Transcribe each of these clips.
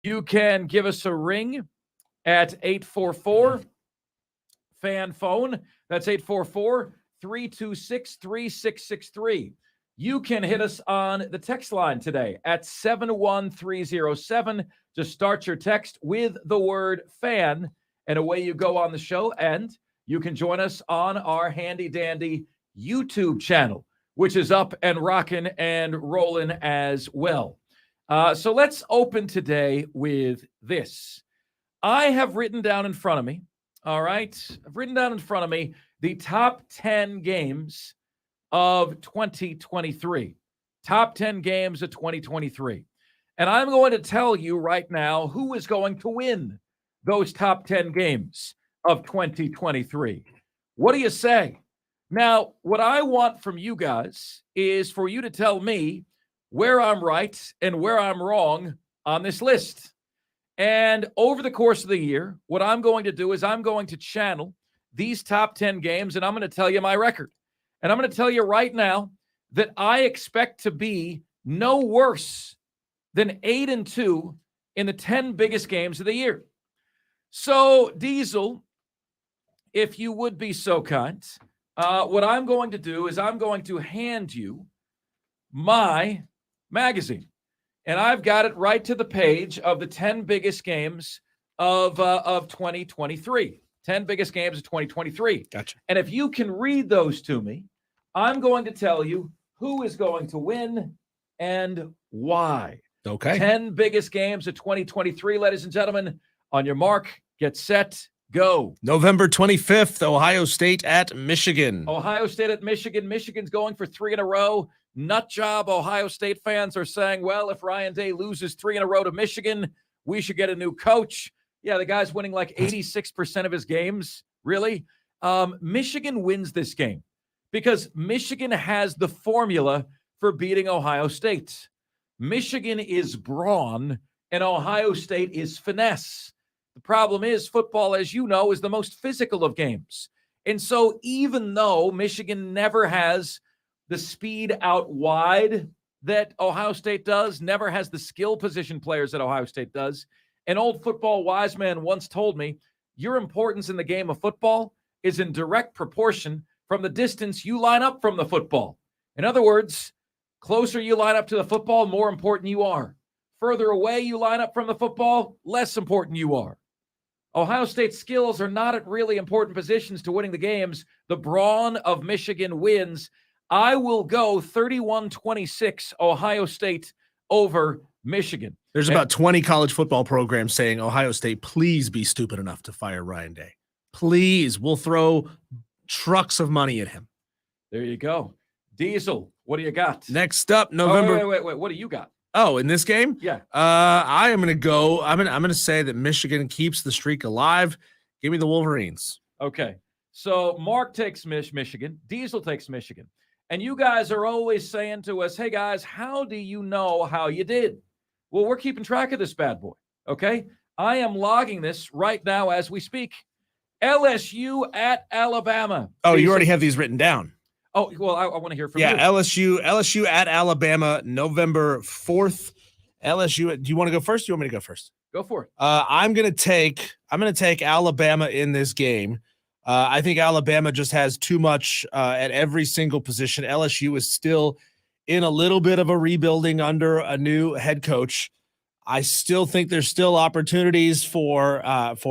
You can give us a ring at 844-FAN phone. That's 844-326-3663. You can hit us on the text line today at 71307. Just start your text with the word FAN, and away you go on the show. And you can join us on our handy-dandy YouTube channel, which is up and rocking and rolling as well. So let's open today with this. I have written down in front of me, all right? I've written down in front of me the top 10 games of 2023. Top 10 games of 2023. And I'm going to tell you right now who is going to win those top 10 games of 2023. What do you say? Now, what I want from you guys is for you to tell me where I'm right and where I'm wrong on this list. And over the course of the year, what I'm going to do is I'm going to channel these top 10 games, and I'm going to tell you my record. And I'm going to tell you right now that I expect to be no worse than 8-2 in the 10 biggest games of the year. So, Diesel, if you would be so kind, what I'm going to do is I'm going to hand you my magazine. And I've got it right to the page of the 10 biggest games of 2023. 10 biggest games of 2023. Gotcha. And if you can read those to me, I'm going to tell you who is going to win and why. Okay. 10 biggest games of 2023, ladies and gentlemen. On your mark, get set, go. November 25th, Ohio State at Michigan. Ohio State at Michigan. Michigan's going for 3 in a row. Nut job. Ohio State fans are saying, well, if Ryan Day loses 3 in a row to Michigan, we should get a new coach. Yeah, the guy's winning like 86% of his games. Really? Michigan wins this game because Michigan has the formula for beating Ohio State. Michigan is brawn and Ohio State is finesse. The problem is football, as you know, is the most physical of games. And so even though Michigan never has the speed out wide that Ohio State does, never has the skill position players that Ohio State does, an old football wise man once told me, your importance in the game of football is in direct proportion from the distance you line up from the football. In other words, closer you line up to the football, more important you are. Further away you line up from the football, less important you are. Ohio State's skills are not at really important positions to winning the games. The brawn of Michigan wins. I will go 31-26 Ohio State over Michigan. There's about 20 college football programs saying, Ohio State, please be stupid enough to fire Ryan Day. Please, we'll throw trucks of money at him. There you go. Diesel, what do you got? Next up, November. Wait. What do you got? Oh, in this game? Yeah. I am going to go. I'm going to say that Michigan keeps the streak alive. Give me the Wolverines. Okay. So Mark takes Michigan. Diesel takes Michigan. And you guys are always saying to us, hey, guys, how do you know how you did? Well, we're keeping track of this bad boy, okay? I am logging this right now as we speak. LSU at Alabama. Oh, you already have these written down. Oh, well, I want to hear from you. Yeah, LSU at Alabama, November 4th. LSU, do you want to go first? Or do you want me to go first? Go for it. I'm gonna take Alabama in this game. I think Alabama just has too much at every single position. LSU is still in a little bit of a rebuilding under a new head coach. I still think there's still opportunities for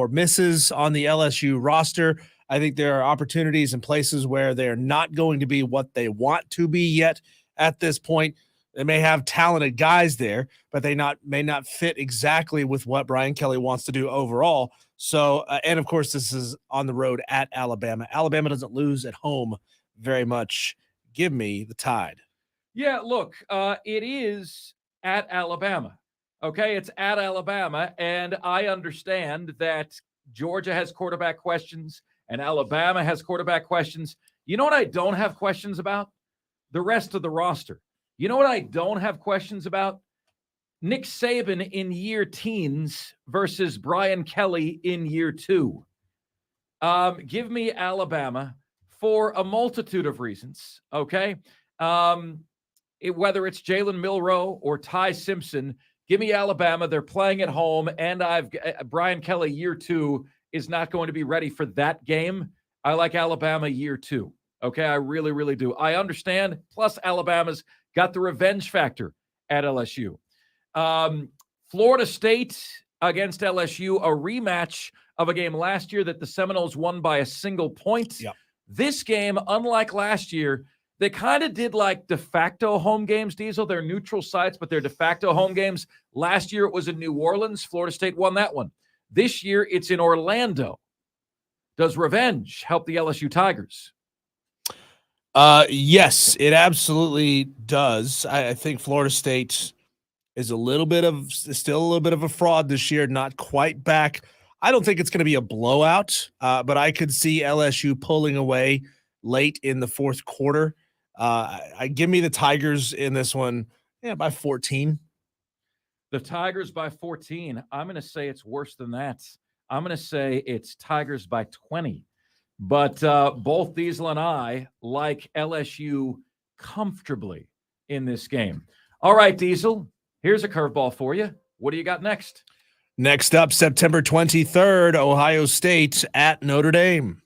misses on the LSU roster. I think there are opportunities in places where they're not going to be what they want to be yet at this point. They may have talented guys there, but they may not fit exactly with what Brian Kelly wants to do overall. So, and of course, this is on the road at Alabama. Alabama doesn't lose at home very much. Give me the Tide. Yeah, look, it is at Alabama. Okay, it's at Alabama, and I understand that Georgia has quarterback questions and Alabama has quarterback questions. You know what I don't have questions about? The rest of the roster. You know what I don't have questions about? Nick Saban in year teens versus Brian Kelly in year 2. Give me Alabama for a multitude of reasons, okay? Whether it's Jalen Milroe or Ty Simpson, Give me Alabama. They're playing at home, and Brian Kelly year 2 is not going to be ready for that game. I like Alabama year 2. Okay, I really, really do. I understand. Plus, Alabama's got the revenge factor at LSU. Florida State against LSU, a rematch of a game last year that the Seminoles won by a single point. Yep. This game, unlike last year, they kind of did like de facto home games, Diesel. They're neutral sites, but they're de facto home games. Last year, it was in New Orleans. Florida State won that one. This year, it's in Orlando. Does revenge help the LSU Tigers? Yes, it absolutely does. I think Florida State is still a little bit of a fraud this year, not quite back. I don't think it's going to be a blowout, but I could see LSU pulling away late in the fourth quarter. I give me the Tigers in this one, by 14. The Tigers by 14. I'm going to say it's worse than that. I'm going to say it's Tigers by 20. But both Diesel and I like LSU comfortably in this game. All right, Diesel, here's a curveball for you. What do you got next? Next up, September 23rd, Ohio State at Notre Dame.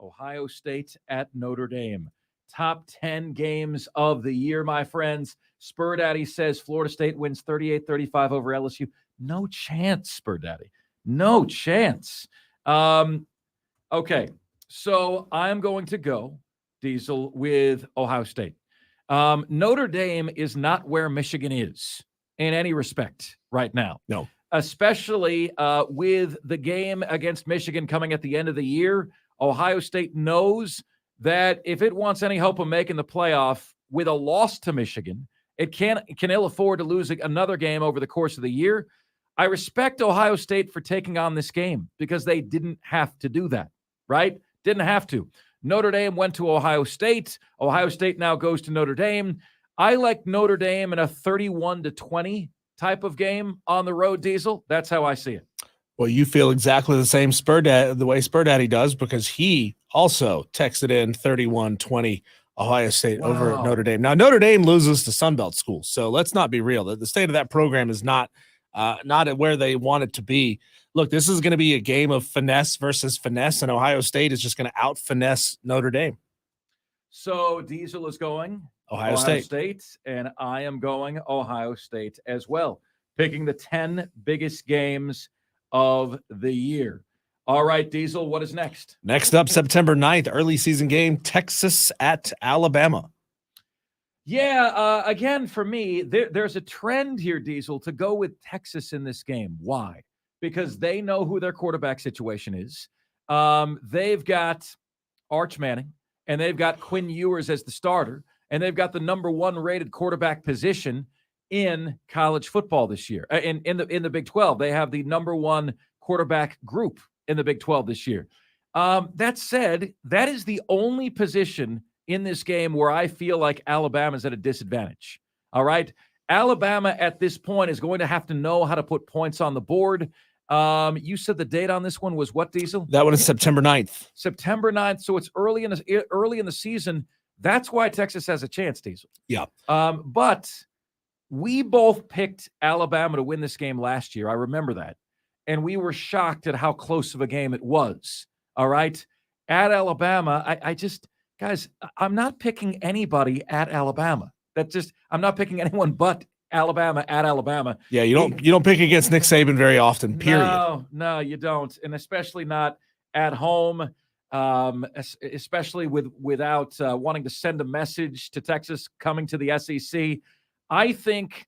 Ohio State at Notre Dame. Top 10 games of the year, my friends. Spur Daddy says Florida State wins 38-35 over LSU. No chance, Spur Daddy. No chance. Okay, so I'm going to go, Diesel, with Ohio State. Notre Dame is not where Michigan is in any respect right now. No. Especially with the game against Michigan coming at the end of the year. Ohio State knows that if it wants any hope of making the playoff with a loss to Michigan, it can ill afford to lose another game over the course of the year. I respect Ohio State for taking on this game because they didn't have to do that, right? Didn't have to. Notre Dame went to Ohio State. Ohio State now goes to Notre Dame. I like Notre Dame in a 31-20 type of game on the road, Diesel. That's how I see it. Well, you feel exactly the same the way Spur Daddy does, because he also texted in 31-20 Ohio State over at Notre Dame. Now, Notre Dame loses to Sunbelt schools, so let's not be real. The state of that program is not at where they want it to be. Look, this is going to be a game of finesse versus finesse, and Ohio State is just going to out-finesse Notre Dame. So Diesel is going Ohio State, and I am going Ohio State as well, picking the 10 biggest games of the year. All right, Diesel, what is next? Next up, September 9th, early season game, Texas at Alabama. Yeah, again, for me, there's a trend here, Diesel, to go with Texas in this game. Why? Because they know who their quarterback situation is. They've got Arch Manning, and they've got Quinn Ewers as the starter, and they've got the number 1 rated quarterback position in college football this year. In the Big 12, they have the number 1 quarterback group in the Big 12 this year. That said, that is the only position in this game where I feel like Alabama's at a disadvantage. All right. Alabama at this point is going to have to know how to put points on the board. You said the date on this one was what, Diesel? That one is September 9th. September 9th. So it's early in the season. That's why Texas has a chance, Diesel. Yeah. But we both picked Alabama to win this game last year. I remember that. And we were shocked at how close of a game it was. All right. At Alabama, guys, I'm not picking anybody at Alabama. I'm not picking anyone but Alabama at Alabama. Yeah, you don't pick against Nick Saban very often, period. No, you don't. And especially not at home, especially without wanting to send a message to Texas coming to the SEC. I think,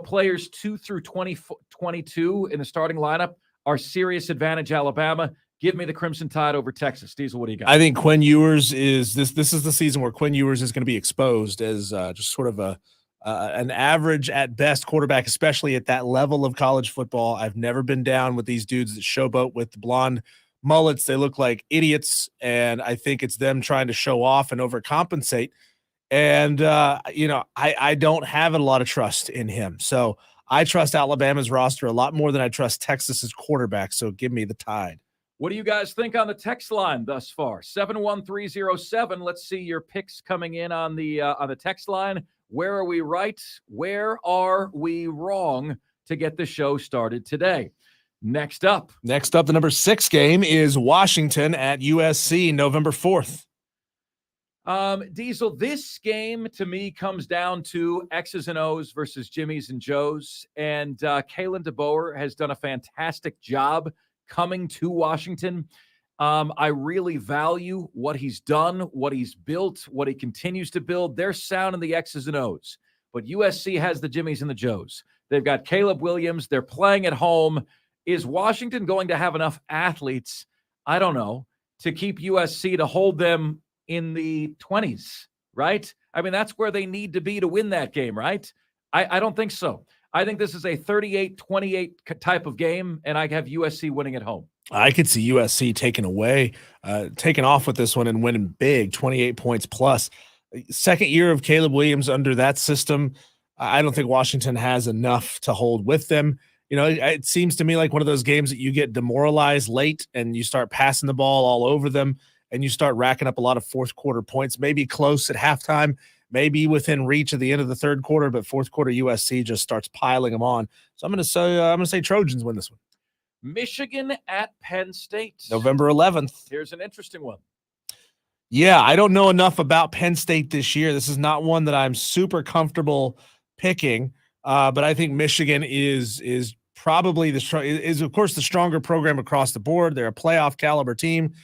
players 2 through 22 in the starting lineup are serious advantage Alabama. Give me the Crimson Tide over Texas. Diesel, what do you got? I think Quinn Ewers is this is the season where Quinn Ewers is going to be exposed as just sort of an average at best quarterback, especially at that level of college football. I've never been down with these dudes that showboat with the blonde mullets. They look like idiots, and I think it's them trying to show off and overcompensate. And, I don't have a lot of trust in him. So I trust Alabama's roster a lot more than I trust Texas's quarterback. So give me the Tide. What do you guys think on the text line thus far? 71307. Let's see your picks coming in on the text line. Where are we right? Where are we wrong? to get the show started today. Next up, the number 6 game is Washington at USC, November 4th. Diesel, this game to me comes down to X's and O's versus Jimmy's and Joe's. And Kalen DeBoer has done a fantastic job coming to Washington. I really value what he's done, what he's built, what he continues to build. They're sound in the X's and O's. But USC has the Jimmys and the Joes. They've got Caleb Williams. They're playing at home. Is Washington going to have enough athletes, I don't know, to keep USC to hold them in the 20s, right? I mean, that's where they need to be to win that game, right? I don't think so. I think this is a 38-28 type of game, and I have USC winning at home. I could see USC taking off with this one and winning big, 28 points plus. Second year of Caleb Williams under that system, I don't think Washington has enough to hold with them. You know, it seems to me like one of those games that you get demoralized late and you start passing the ball all over them and you start racking up a lot of fourth quarter points, maybe close at halftime, maybe within reach at the end of the third quarter, but fourth quarter USC just starts piling them on. So I'm going to say Trojans win this one. Michigan at Penn State, November 11th. Here's an interesting one. Yeah, I don't know enough about Penn State this year. This is not one that I'm super comfortable picking, but I think Michigan is probably of course the stronger program across the board. They're a playoff caliber team.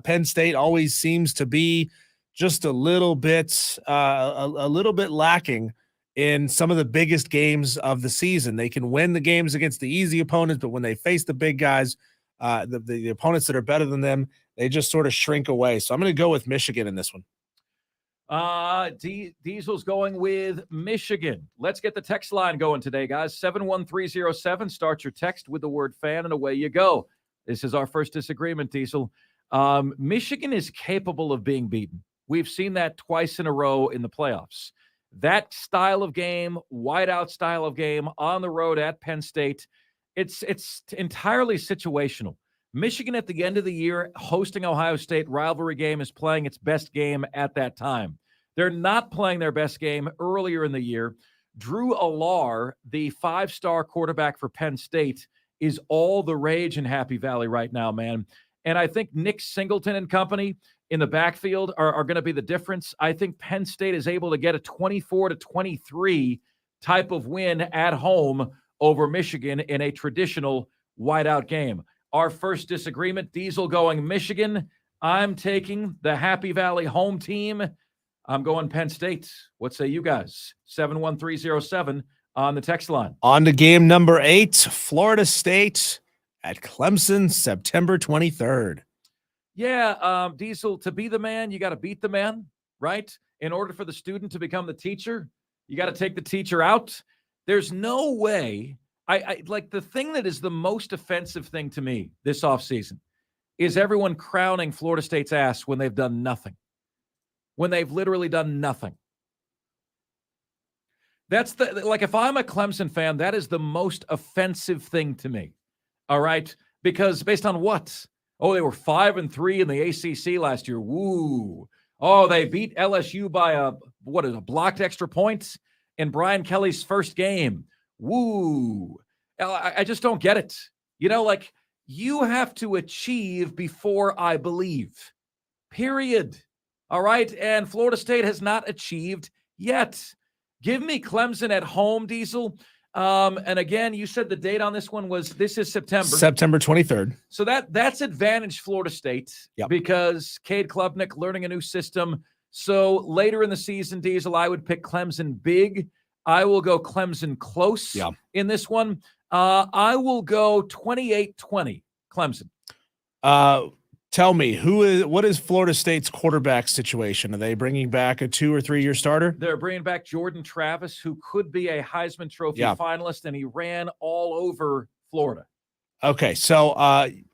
Penn State always seems to be just a little bit lacking in some of the biggest games of the season. They can win the games against the easy opponents, but when they face the big guys, the opponents that are better than them, they just sort of shrink away. So I'm going to go with Michigan in this one. Diesel's going with Michigan. Let's get the text line going today, guys. 71307. Start your text with the word fan, and away you go. This is our first disagreement, Diesel. Michigan is capable of being beaten. We've seen that twice in a row in the playoffs. That style of game, whiteout style of game on the road at Penn State, it's entirely situational. Michigan at the end of the year hosting Ohio State rivalry game is playing its best game at that time. They're not playing their best game earlier in the year. Drew Alar, the 5-star quarterback for Penn State, is all the rage in Happy Valley right now, man. And I think Nick Singleton and company in the backfield are going to be the difference. I think Penn State is able to get a 24-23 type of win at home over Michigan in a traditional whiteout game. Our first disagreement, Diesel going Michigan. I'm taking the Happy Valley home team. I'm going Penn State. What say you guys? 71307 on the text line. On to game number 8, Florida State at Clemson, September 23rd. Yeah, Diesel, to be the man, you got to beat the man, right? In order for the student to become the teacher, you got to take the teacher out. There's no way. I like the thing that is the most offensive thing to me this offseason is everyone crowning Florida State's ass when they've done nothing. When they've literally done nothing. That's if I'm a Clemson fan, that is the most offensive thing to me. All right? Because based on what? Oh, they were 5-3 in the ACC last year. Woo. Oh, they beat LSU by a blocked extra points in Brian Kelly's first game. Woo. I just don't get it. You know, like, you have to achieve before I believe. Period. All right? And Florida State has not achieved yet. Give me Clemson at home, Diesel. And again, you said the date on this one this is September. September 23rd. So that's advantage Florida State because Cade Klubnik learning a new system. So later in the season, Diesel, I would pick Clemson big. I will go Clemson close in this one. I will go 28-20 Clemson. Tell me, what is Florida State's quarterback situation? Are they bringing back a 2 or 3 year starter? They're bringing back Jordan Travis, who could be a Heisman Trophy finalist, and he ran all over Florida. Okay, so I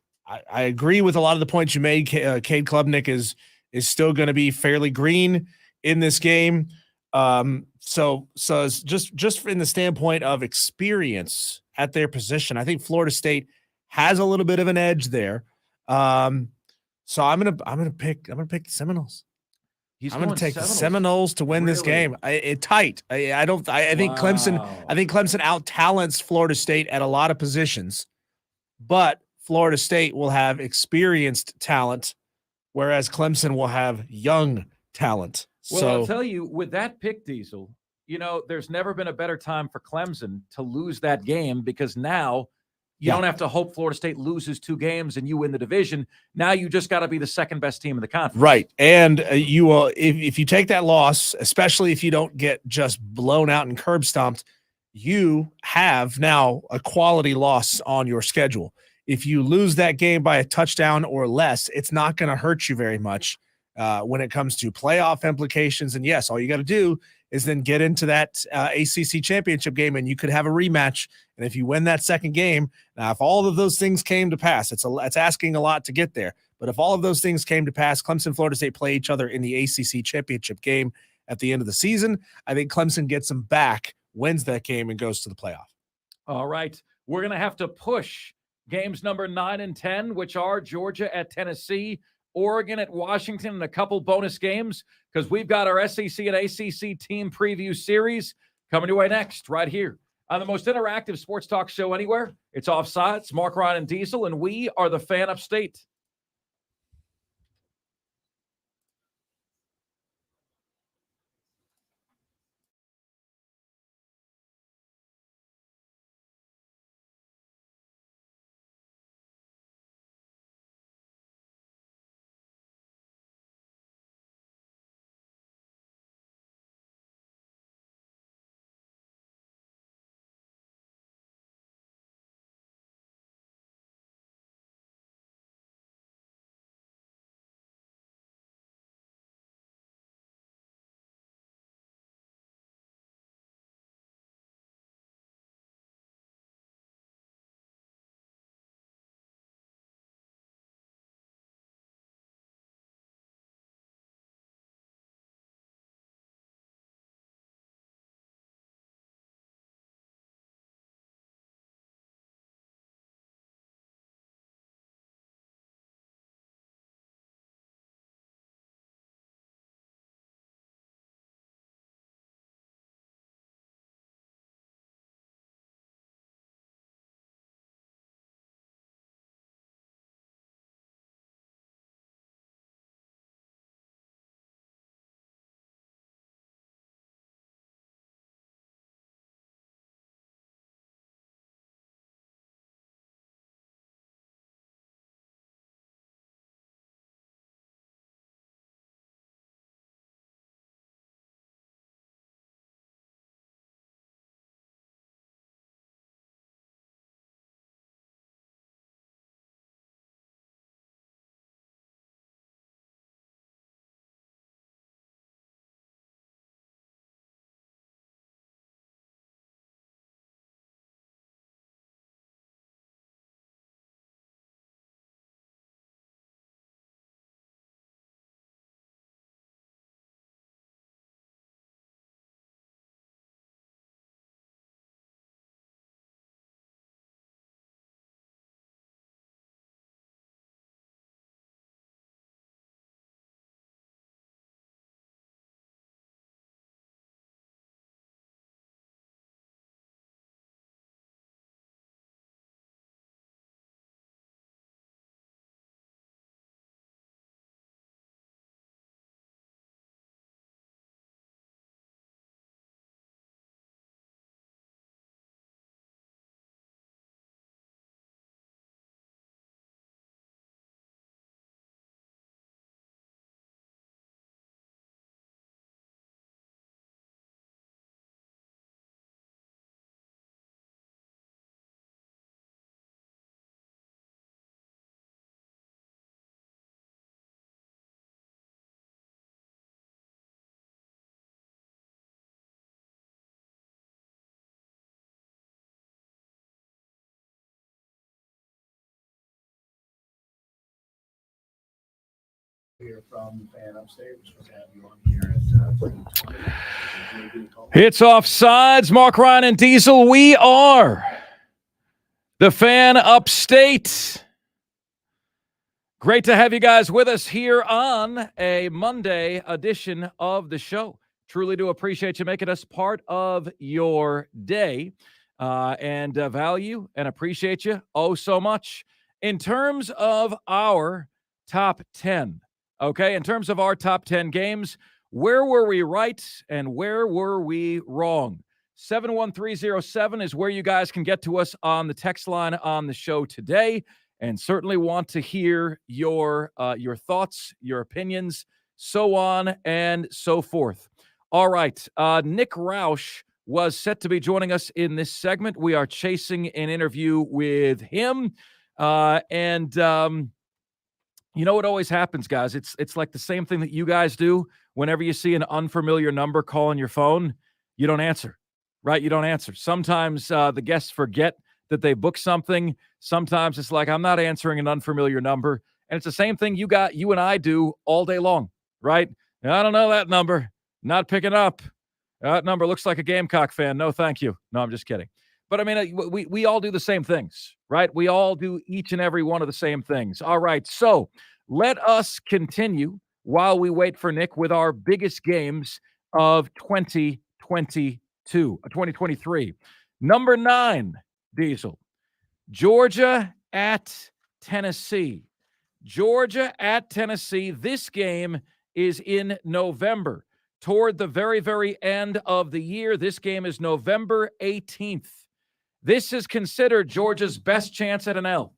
agree with a lot of the points you made. Cade Klubnik is still going to be fairly green in this game. So it's just in the standpoint of experience at their position, I think Florida State has a little bit of an edge there. So I'm gonna pick the Seminoles. He's I'm going to going take the Seminoles. Seminoles to win this Really? game. Tight. I think Clemson. Wow. I think Clemson out talents Florida State at a lot of positions, but Florida State will have experienced talent, whereas Clemson will have young talent. Well, So I'll tell you, with that pick, Diesel, there's never been a better time for Clemson to lose that game, because now you don't have to hope Florida State loses 2 games and you win the division. Now you just got to be the second best team in the conference. right. And you will, if you take that loss, especially if you don't get just blown out and curb stomped, you have now a quality loss on your schedule. If you lose that game by a touchdown or less, it's not going to hurt you very much when it comes to playoff implications. And yes, all you got to do is then get into that ACC championship game, and you could have a rematch. And if you win that second game, now if all of those things came to pass, it's asking a lot to get there. But if all of those things came to pass, Clemson, Florida State play each other in the ACC championship game at the end of the season. I think Clemson gets them back, wins that game, and goes to the playoff. All right. We're going to have to push games number 9 and 10, which are Georgia at Tennessee, Oregon at Washington, and a couple bonus games, because we've got our SEC and ACC team preview series coming your way next, right here on the most interactive sports talk show anywhere. It's Offsides, Mark, Ryan, and Diesel, and we are the Fan Upstate. Here from Fan Upstate. We're supposed to have you on here at It's Offsides, Mark, Ryan, and Diesel. We are the Fan Upstate. Great to have you guys with us here on a Monday edition of the show. Truly do appreciate you making us part of your day and value and appreciate you oh so much. In terms of our top 10, okay, in terms of our top 10 games, where were we right and where were we wrong? 71307 is where you guys can get to us on the text line on the show today. And certainly want to hear your thoughts, your opinions, so on and so forth. All right. Nick Roush was set to be joining us in this segment. We are chasing an interview with him. And you know what always happens, guys? It's like the same thing that you guys do whenever you see an unfamiliar number calling your phone. You don't answer, right? You don't answer. Sometimes the guests forget that they book something. Sometimes it's like, I'm not answering an unfamiliar number. And it's the same thing you and I do all day long, right? I don't know that number. Not picking up. That number looks like a Gamecock fan. No, thank you. No, I'm just kidding. But I mean, we all do the same things, right? We all do each and every one of the same things. All right. So let us continue while we wait for Nick with our biggest games of 2023. Number 9. Diesel. Georgia at Tennessee. Georgia at Tennessee. This game is in November, toward the very, very end of the year. This game is November 18th. This is considered Georgia's best chance at an L.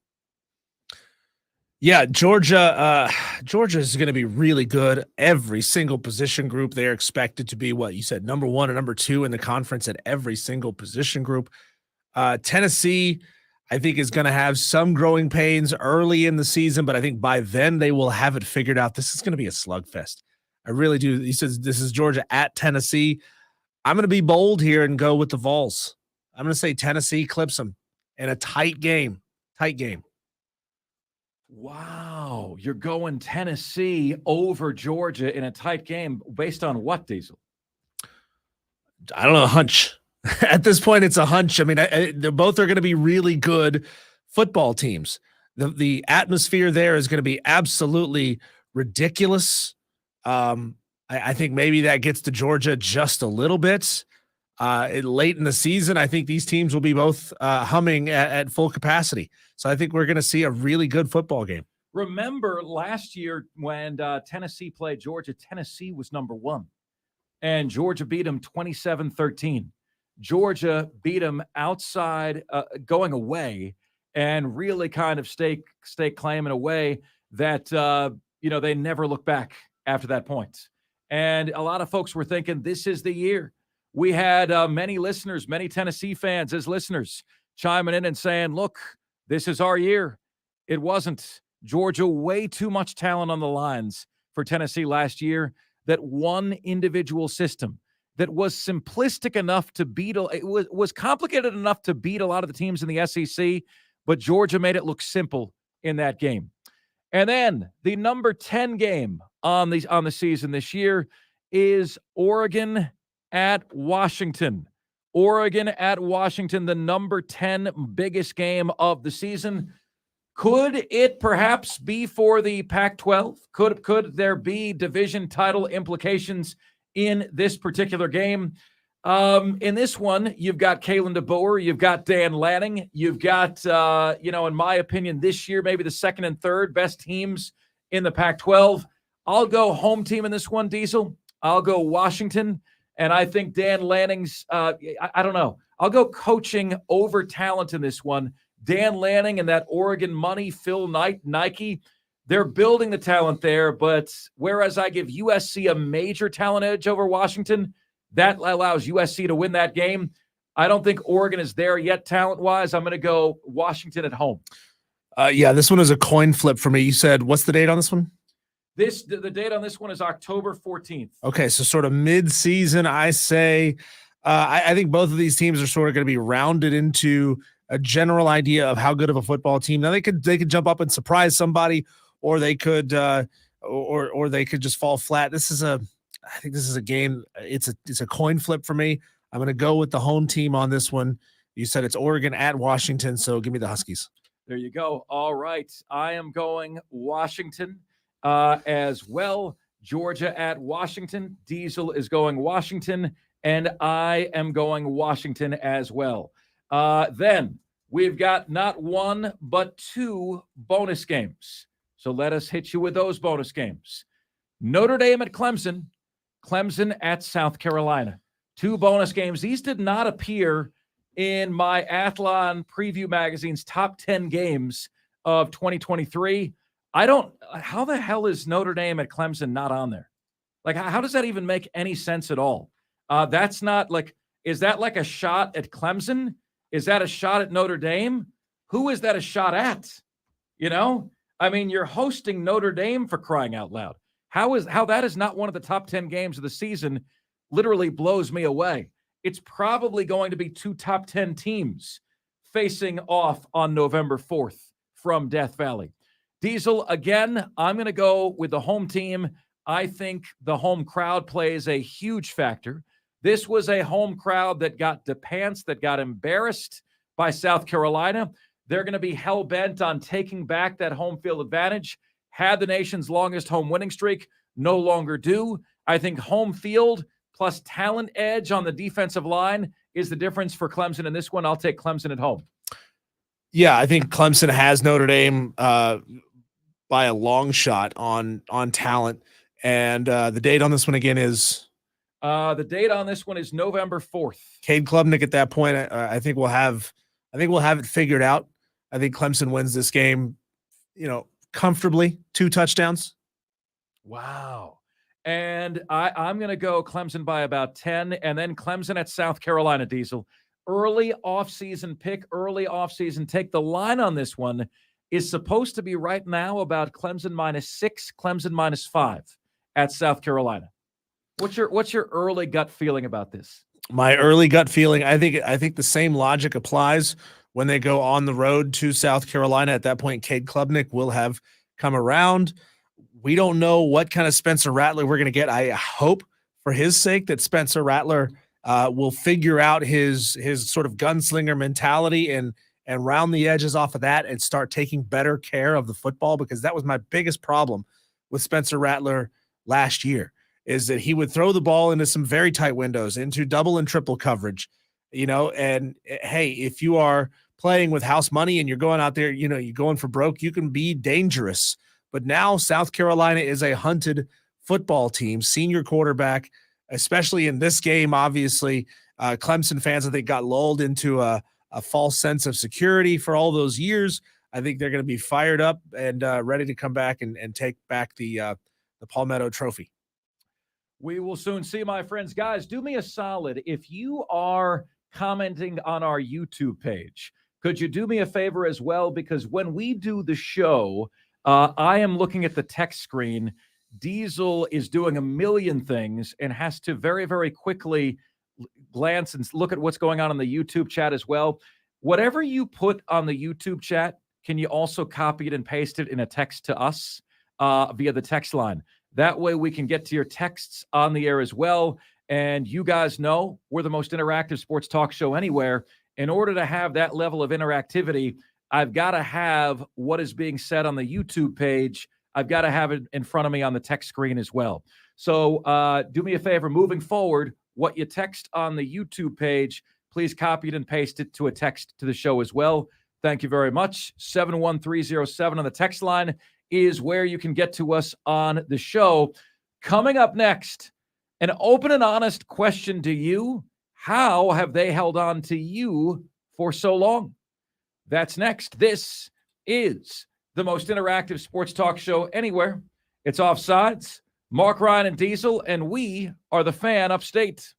Yeah, Georgia is going to be really good. Every single position group, they're expected to be what you said, number 1 and number 2 in the conference at every single position group. Tennessee, I think, is going to have some growing pains early in the season, but I think by then they will have it figured out. This is going to be a slugfest. I really do. He says this is Georgia at Tennessee. I'm going to be bold here and go with the Vols. I'm going to say Tennessee clips them in a tight game. Tight game. Wow. You're going Tennessee over Georgia in a tight game based on what, Diesel? I don't know, a hunch. At this point, it's a hunch. I mean, they're both are going to be really good football teams. The atmosphere there is going to be absolutely ridiculous. I think maybe that gets to Georgia just a little bit. Late in the season, I think these teams will be both humming at full capacity. So I think we're going to see a really good football game. Remember last year when Tennessee played Georgia, Tennessee was number 1, and Georgia beat them 27-13. Georgia beat them outside, going away, and really kind of stake claim in a way that, they never look back after that point. And a lot of folks were thinking this is the year. We had many listeners, many Tennessee fans as listeners chiming in and saying, look, this is our year. It wasn't. Georgia, way too much talent on the lines for Tennessee last year. That one individual system that was simplistic enough to beat, it was complicated enough to beat a lot of the teams in the SEC, but Georgia made it look simple in that game. And then the number 10 game on the season this year is Oregon at Washington. Oregon at Washington, the number 10 biggest game of the season. Could it perhaps be for the Pac-12? Could there be division title implications in this particular game? In this one, you've got Kalen DeBoer, you've got Dan Lanning, you've got, in my opinion, this year, maybe the second and third best teams in the Pac-12. I'll go home team in this one, Diesel. I'll go Washington. And I think Dan Lanning's, I don't know. I'll go coaching over talent in this one. Dan Lanning and that Oregon money, Phil Knight, Nike, they're building the talent there. But whereas I give USC a major talent edge over Washington, that allows USC to win that game. I don't think Oregon is there yet talent-wise. I'm going to go Washington at home. This one is a coin flip for me. You said, what's the date on this one? The date on this one is October 14th. Okay, so sort of mid-season, I say. I think both of these teams are sort of going to be rounded into a general idea of how good of a football team. Now they could jump up and surprise somebody, or they could or they could just fall flat. I think this is a game. It's a coin flip for me. I'm going to go with the home team on this one. You said it's Oregon at Washington, so give me the Huskies. There you go. All right. I am going Washington as well. Georgia at Washington. Diesel is going Washington, and I am going Washington as well. Then we've got not one, but two bonus games. So let us hit you with those bonus games. Notre Dame at Clemson, Clemson at South Carolina. Two bonus games. These did not appear in my Athlon Preview Magazine's top 10 games of 2023. How the hell is Notre Dame at Clemson not on there? Like, how does that even make any sense at all? That's not like, is that like a shot at Clemson? Is that a shot at Notre Dame? Who is that a shot at? You know, I mean, you're hosting Notre Dame, for crying out loud. How that is not one of the top 10 games of the season literally blows me away. It's probably going to be two top 10 teams facing off on November 4th from Death Valley. Diesel, again, I'm going to go with the home team. I think the home crowd plays a huge factor. This was a home crowd that got depants, that got embarrassed by South Carolina. They're going to be hell-bent on taking back that home field advantage. Had the nation's longest home winning streak, no longer do. I think home field plus talent edge on the defensive line is the difference for Clemson in this one. I'll take Clemson at home. Yeah, I think Clemson has Notre Dame by a long shot on talent. And the date on this one again is? The date on this one is November 4th. Cade Klubnik at that point, I think we'll have it figured out. I think Clemson wins this game, comfortably, 2 touchdowns. Wow. And I'm going to go Clemson by about 10, and then Clemson at South Carolina, Diesel. Early offseason pick, early offseason take. The line on this one is supposed to be right now about Clemson -6, Clemson -5 at South Carolina. What's your early gut feeling about this? My early gut feeling, I think the same logic applies when they go on the road to South Carolina. At that point, Cade Klubnik will have come around. We don't know what kind of Spencer Rattler we're going to get. I hope for his sake that Spencer Rattler will figure out his sort of gunslinger mentality and round the edges off of that and start taking better care of the football, because that was my biggest problem with Spencer Rattler last year, is that he would throw the ball into some very tight windows, into double and triple coverage, and hey, if you are playing with house money and you're going out there, you're going for broke, you can be dangerous. But now South Carolina is a hunted football team, senior quarterback, especially in this game. Obviously, Clemson fans, I think, got lulled into a false sense of security for all those years. I think they're going to be fired up and ready to come back and take back the Palmetto Trophy. We will soon see, my friends. Guys, do me a solid. If you are commenting on our YouTube page, could you do me a favor as well? Because when we do the show, I am looking at the text screen. Diesel is doing a million things and has to very, very quickly glance and look at what's going on in the YouTube chat as well. Whatever you put on the YouTube chat, can you also copy it and paste it in a text to us via the text line? That way we can get to your texts on the air as well. And you guys know we're the most interactive sports talk show anywhere. In order to have that level of interactivity, I've got to have what is being said on the YouTube page. I've got to have it in front of me on the text screen as well. So do me a favor, moving forward, what you text on the YouTube page, please copy it and paste it to a text to the show as well. Thank you very much. 71307 on the text line is where you can get to us on the show. Coming up next, an open and honest question to you. How have they held on to you for so long? That's next. This is the most interactive sports talk show anywhere. It's Offsides. Mark, Ryan, and Diesel, and we are the Fan Upstate.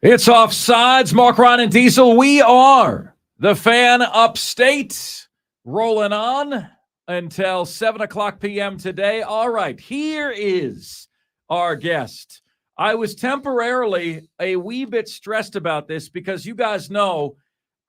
It's Offsides. Mark, Ron, and Diesel. We are the Fan Upstate, rolling on until 7 o'clock p.m. today. All right, here is our guest. I was temporarily a wee bit stressed about this because you guys know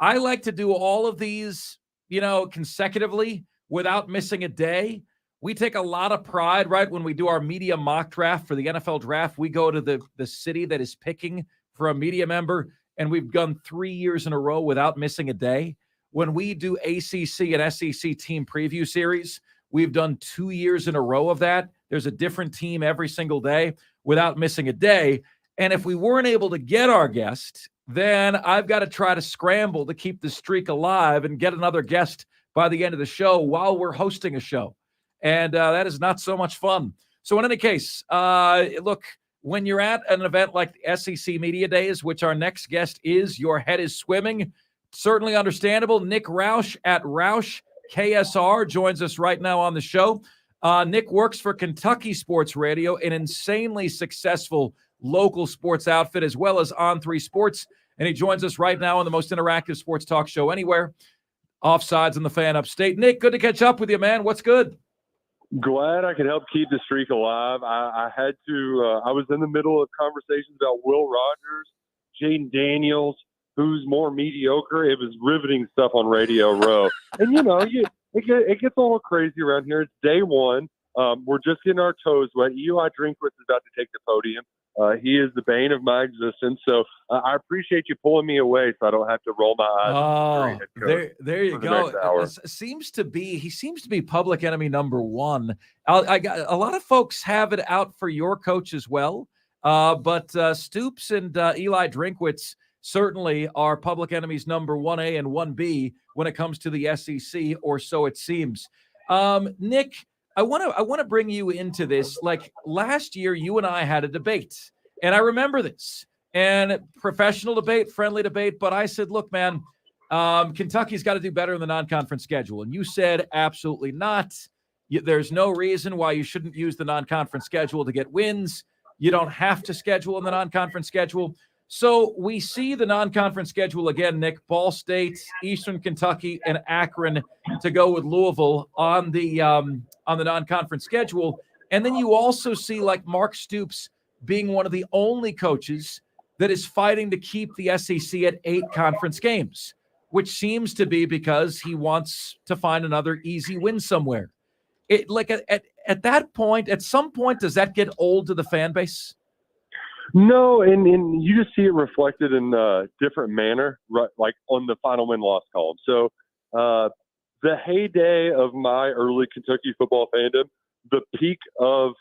I like to do all of these, consecutively without missing a day. We take a lot of pride, right, when we do our media mock draft for the NFL draft. We go to the city that is picking for a media member, and we've done 3 years in a row without missing a day. When we do ACC and SEC team preview series, we've done 2 years in a row of that. There's a different team every single day without missing a day. And if we weren't able to get our guest, then I've got to try to scramble to keep the streak alive and get another guest by the end of the show while we're hosting a show. And that is not so much fun. So in any case, look, when you're at an event like the SEC Media Days, which our next guest is, your head is swimming. Certainly understandable. Nick Roush at Roush KSR joins us right now on the show. Nick works for Kentucky Sports Radio, an insanely successful local sports outfit, as well as On3 Sports. And he joins us right now on the most interactive sports talk show anywhere, Offsides on the Fan Upstate. Nick, good to catch up with you, man. What's good? Glad I could help keep the streak alive. I had to. I was in the middle of conversations about Will Rogers, Jaden Daniels, who's more mediocre. It was riveting stuff on Radio Row, and it gets a little crazy around here. It's day one. We're just getting our toes wet. Eli Drinkwitz is about to take the podium. He is the bane of my existence. So I appreciate you pulling me away so I don't have to roll my eyes. There you go. Seems to be public enemy number one. I got a lot of folks have it out for your coach as well. But Stoops and Eli Drinkwitz certainly are public enemies number 1A and 1B when it comes to the SEC, or so it seems. Nick, I want to bring you into this. Like last year, you and I had a debate, and I remember this, and professional debate, friendly debate. But I said, look, man, Kentucky's got to do better in the non-conference schedule. And you said, absolutely not. There's no reason why you shouldn't use the non-conference schedule to get wins. You don't have to schedule in the non-conference schedule. So we see the non-conference schedule again, Nick. Ball State, Eastern Kentucky, and Akron to go with Louisville on the non-conference schedule. And then you also see like Mark Stoops being one of the only coaches that is fighting to keep the SEC at 8 conference games, which seems to be because he wants to find another easy win somewhere. It like at that point, at some point, does that get old to the fan base? No, and you just see it reflected in a different manner, right? Like on the final win-loss column. So the heyday of my early Kentucky football fandom, the peak of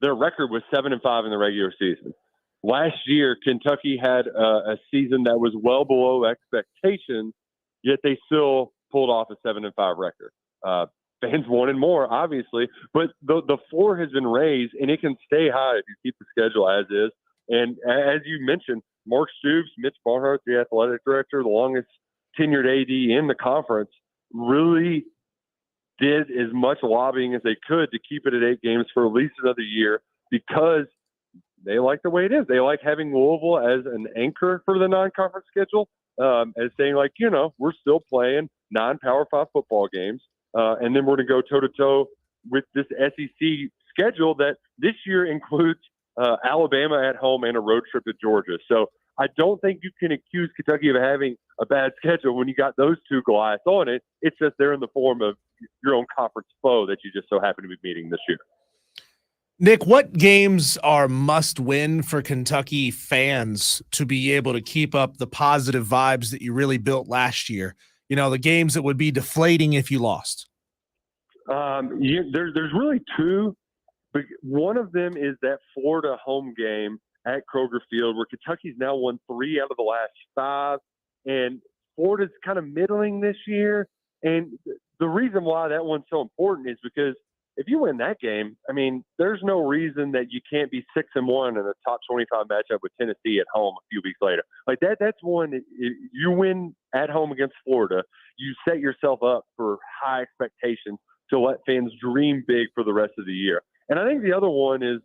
their record was 7-5 in the regular season. Last year, Kentucky had a season that was well below expectations, yet they still pulled off a 7-5 record. Fans wanted more, obviously, but the floor has been raised, and it can stay high if you keep the schedule as is. And as you mentioned, Mark Stoops, Mitch Barnhart, the athletic director, the longest tenured AD in the conference, really did as much lobbying as they could to keep it at 8 games for at least another year because they like the way it is. They like having Louisville as an anchor for the non-conference schedule, as saying, like, we're still playing 9 Power 5 football games, and then we're going to go toe-to-toe with this SEC schedule that this year includes Alabama at home and a road trip to Georgia. So I don't think you can accuse Kentucky of having a bad schedule when you got those two Goliaths on it. It's just they're in the form of your own conference foe that you just so happen to be meeting this year. Nick, what games are must win for Kentucky fans to be able to keep up the positive vibes that you really built last year? The games that would be deflating if you lost. There's really two. But one of them is that Florida home game at Kroger Field where Kentucky's now won 3 out of the last 5. And Florida's kind of middling this year. And the reason why that one's so important is because if you win that game, I mean, there's no reason that you can't be 6-1 in a top 25 matchup with Tennessee at home a few weeks later. Like that's one. If you win at home against Florida, you set yourself up for high expectations to let fans dream big for the rest of the year. And I think the other one is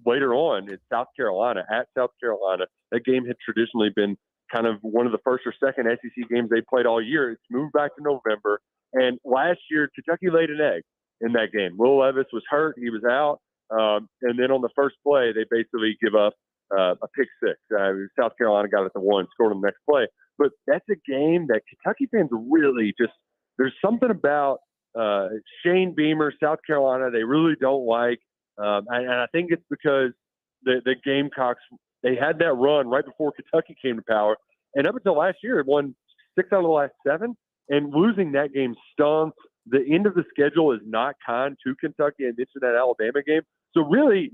later on. It's South Carolina at South Carolina. That game had traditionally been kind of one of the first or second SEC games they played all year. It's moved back to November. And last year, Kentucky laid an egg in that game. Will Levis was hurt. He was out. And then on the first play, they basically give up a pick six. South Carolina got it to 1, scored on the next play. But that's a game that Kentucky fans really just – there's something about Shane Beamer, South Carolina, they really don't like. And I think it's because the Gamecocks, they had that run right before Kentucky came to power. And up until last year, it won 6 out of the last 7. And losing that game stung. The end of the schedule is not kind to Kentucky. I mentioned that Alabama game. So really,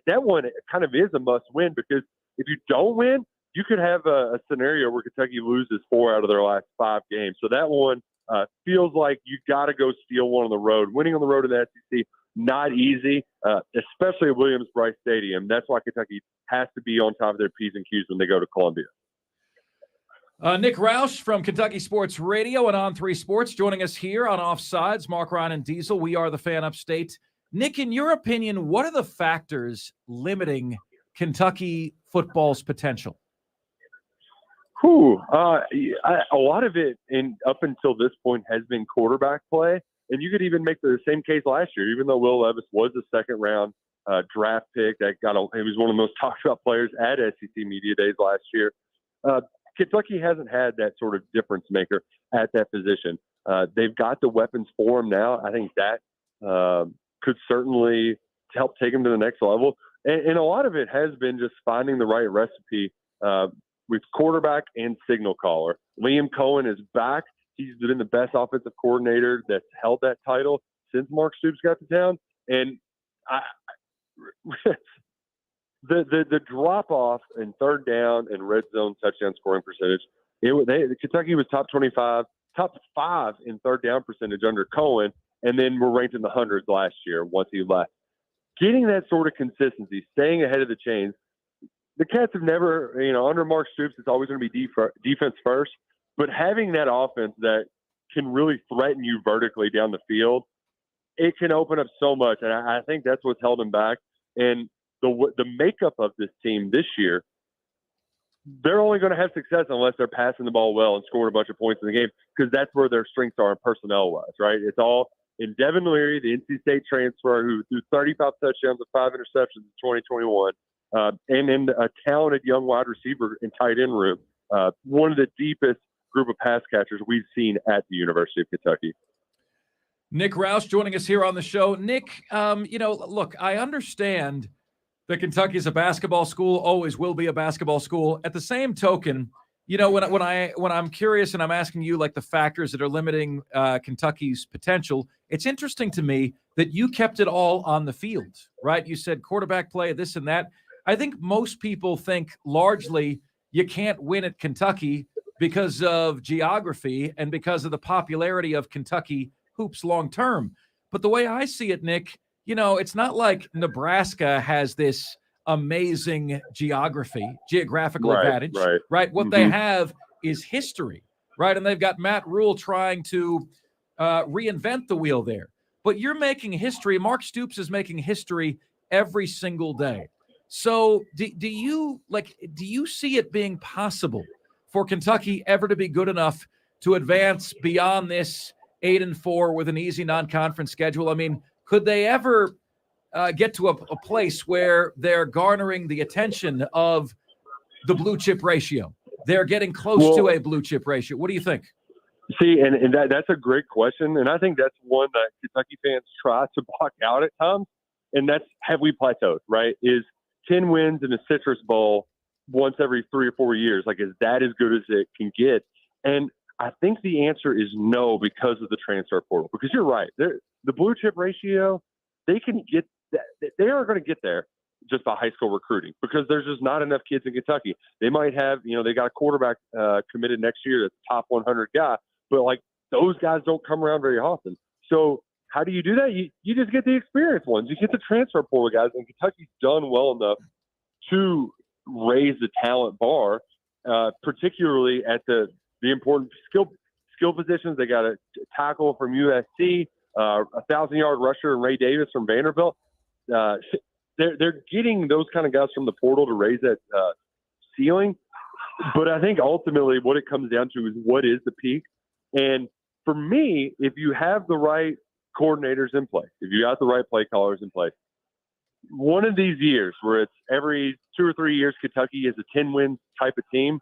that one kind of is a must-win, because if you don't win, you could have a scenario where Kentucky loses 4 out of their last 5 games. So that one feels like you got to go steal one on the road. Winning on the road in the SEC, not easy, especially at Williams-Brice Stadium. That's why Kentucky has to be on top of their P's and Q's when they go to Columbia. Nick Roush from Kentucky Sports Radio and On3 Sports joining us here on Offsides. Mark, Ryan, and Diesel. We are the Fan Upstate. Nick, in your opinion, what are the factors limiting Kentucky football's potential? A lot of it, up until this point, has been quarterback play. And you could even make the same case last year, even though Will Levis was a second-round draft pick. He was one of the most talked about players at SEC Media Days last year. Kentucky hasn't had that sort of difference maker at that position. They've got the weapons for him now. I think that could certainly help take him to the next level. And a lot of it has been just finding the right recipe with quarterback and signal caller. Liam Cohen is back. He's been the best offensive coordinator that's held that title since Mark Stoops got to town. And the drop off in third down and red zone touchdown scoring percentage, Kentucky was top 5 in third down percentage under Cohen, and then we're ranked in the hundreds last year once he left. Getting that sort of consistency, staying ahead of the chains. The Cats have never, under Mark Stoops, it's always going to be defense first, but having that offense that can really threaten you vertically down the field, it can open up so much, and I think that's what's held him back. And the makeup of this team this year, they're only going to have success unless they're passing the ball well and scoring a bunch of points in the game, because that's where their strengths are personnel-wise, right? It's all in Devin Leary, the NC State transfer, who threw 35 touchdowns and 5 interceptions in 2021, and in a talented young wide receiver and tight end room, one of the deepest group of pass catchers we've seen at the University of Kentucky. Nick Roush joining us here on the show. Nick, look, I understand that Kentucky is a basketball school, always will be a basketball school. At the same token, when I'm curious and I'm asking you like the factors that are limiting Kentucky's potential, it's interesting to me that you kept it all on the field, right? You said quarterback play, this and that. I think most people think largely you can't win at Kentucky because of geography and because of the popularity of Kentucky hoops long term. But the way I see it, Nick, it's not like Nebraska has this amazing geographical advantage, right? What they have is history, right? And they've got Matt Rule trying to reinvent the wheel there. But you're making history. Mark Stoops is making history every single day. So do you see it being possible for Kentucky ever to be good enough to advance beyond this 8-4 with an easy non-conference schedule? I mean, could they ever get to a place where they're garnering the attention of the blue chip ratio? They're getting close to a blue chip ratio. What do you think? See, and that's a great question. And I think that's one that Kentucky fans try to block out at times. And that's, have we plateaued, right? Is 10 wins in a Citrus Bowl once every 3 or 4 years, like, is that as good as it can get? And I think the answer is no, because of the transfer portal. Because you're right, the blue chip ratio, they can get that. They are going to get there just by high school recruiting, because there's just not enough kids in Kentucky. They might have, they got a quarterback committed next year that's a top 100 guy, but like those guys don't come around very often. So how do you do that? You just get the experienced ones. You get the transfer portal guys, and Kentucky's done well enough to raise the talent bar, particularly at the important skill positions. They got a tackle from USC, a 1,000-yard rusher, Ray Davis from Vanderbilt. they're getting those kind of guys from the portal to raise that ceiling. But I think ultimately what it comes down to is what is the peak. And for me, if you have the right coordinators in place, if you got the right play callers in place, one of these years where it's every 2 or 3 years Kentucky is a 10-win type of team,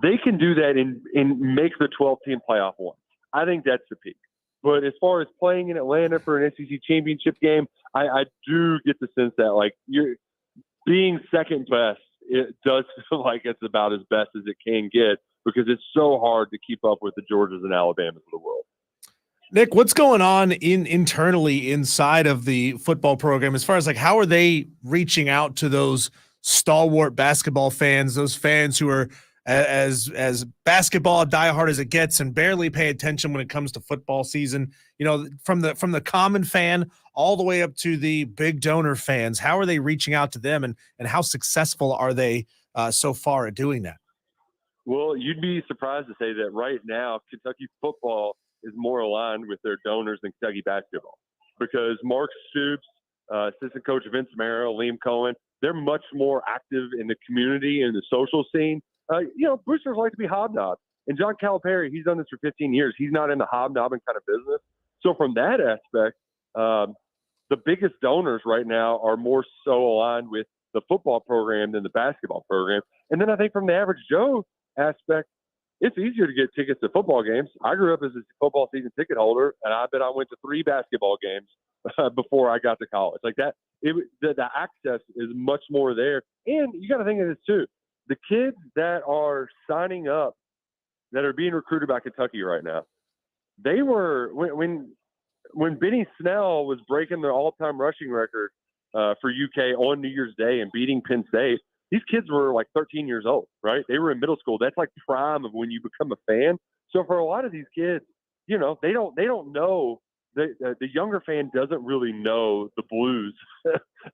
they can do that and make the 12-team playoff once. I think that's the peak. But as far as playing in Atlanta for an SEC championship game, I do get the sense that, like, you're being second best, it does feel like it's about as best as it can get because it's so hard to keep up with the Georgias and Alabamas of the world. Nick, what's going on internally inside of the football program as far as, like, how are they reaching out to those stalwart basketball fans, those fans who are as basketball diehard as it gets and barely pay attention when it comes to football season, you know, from the common fan all the way up to the big donor fans? How are they reaching out to them, and how successful are they so far at doing that? Well, you'd be surprised to say that right now Kentucky football is more aligned with their donors than Kentucky basketball, because Mark Stoops, assistant coach Vince Mara, Liam Cohen, they're much more active in the community and the social scene. Boosters like to be hobnobbed. And John Calipari, he's done this for 15 years. He's not in the hobnobbing kind of business. So from that aspect, the biggest donors right now are more so aligned with the football program than the basketball program. And then I think from the average Joe aspect, it's easier to get tickets to football games. I grew up as a football season ticket holder, and I bet I went to 3 basketball games before I got to college. Like that, the access is much more there. And you got to think of this too. The kids that are signing up, that are being recruited by Kentucky right now, they were when Benny Snell was breaking the all-time rushing record for UK on New Year's Day and beating Penn State. These kids were like 13 years old, right? They were in middle school. That's like prime of when you become a fan. So for a lot of these kids, you know, they don't know. The younger fan doesn't really know the blues,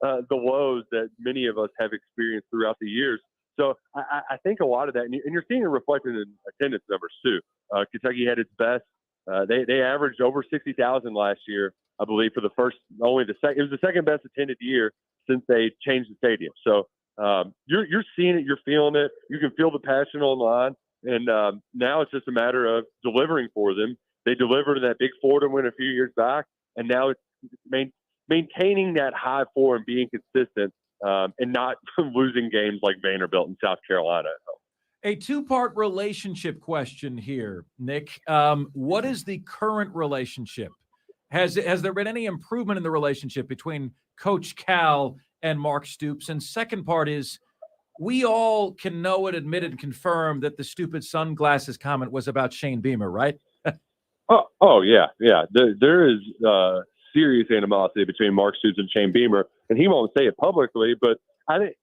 the lows that many of us have experienced throughout the years. So I think a lot of that, and you're seeing it reflected in attendance numbers too. Kentucky had its best. They averaged over 60,000 last year, I believe, for the first, only the second. It was the second best attended year since they changed the stadium. So you're seeing it, you're feeling it. You can feel the passion online, and now it's just a matter of delivering for them. They delivered in that Big Four to win a few years back, and now it's maintaining that high four and being consistent. And not losing games like Vanderbilt and South Carolina. A two-part relationship question here, Nick. What is the current relationship? Has there been any improvement in the relationship between Coach Cal and Mark Stoops? And second part is, we all can know and admit and confirm that the stupid sunglasses comment was about Shane Beamer, right? Yeah. There is serious animosity between Mark Stoops and Shane Beamer, and he won't say it publicly, but I think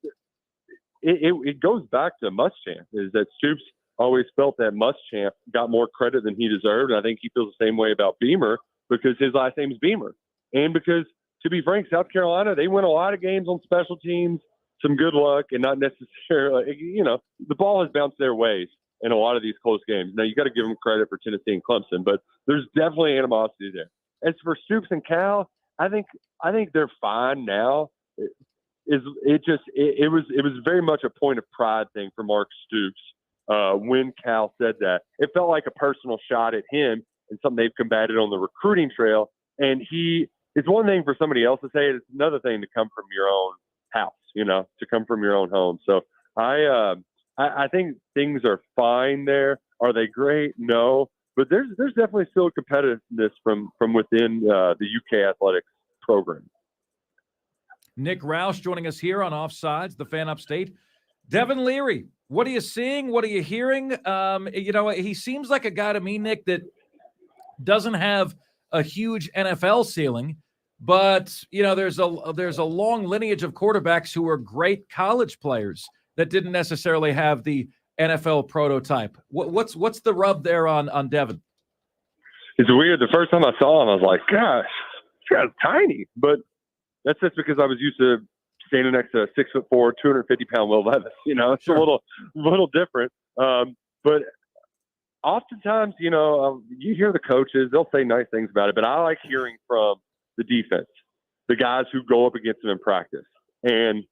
it goes back to Muschamp, is that Stoops always felt that Muschamp got more credit than he deserved, and I think he feels the same way about Beamer because his last name is Beamer. And because, to be frank, South Carolina, they win a lot of games on special teams, some good luck, and not necessarily, the ball has bounced their ways in a lot of these close games. Now, you got to give them credit for Tennessee and Clemson, but there's definitely animosity there. As for Stoops and Cal, I think they're fine now. It was very much a point of pride thing for Mark Stoops when Cal said that. It felt like a personal shot at him and something they've combated on the recruiting trail. And it's one thing for somebody else to say it. It's another thing to come from your own house, to come from your own home. So I think things are fine there. Are they great? No. But there's definitely still competitiveness from within the UK athletics program. Nick Roush joining us here on Offsides, the Fan Upstate. Devin Leary, what are you seeing? What are you hearing? He seems like a guy to me, Nick, that doesn't have a huge NFL ceiling, but there's a long lineage of quarterbacks who are great college players that didn't necessarily have the NFL prototype. What's the rub there on Devin? It's weird. The first time I saw him, I was like, gosh, this guy's tiny. But that's just because I was used to standing next to a 6'4", 250-pound Will Levis. It's Sure. a little different. But oftentimes, you hear the coaches, they'll say nice things about it, but I like hearing from the defense. the guys who go up against him in practice. And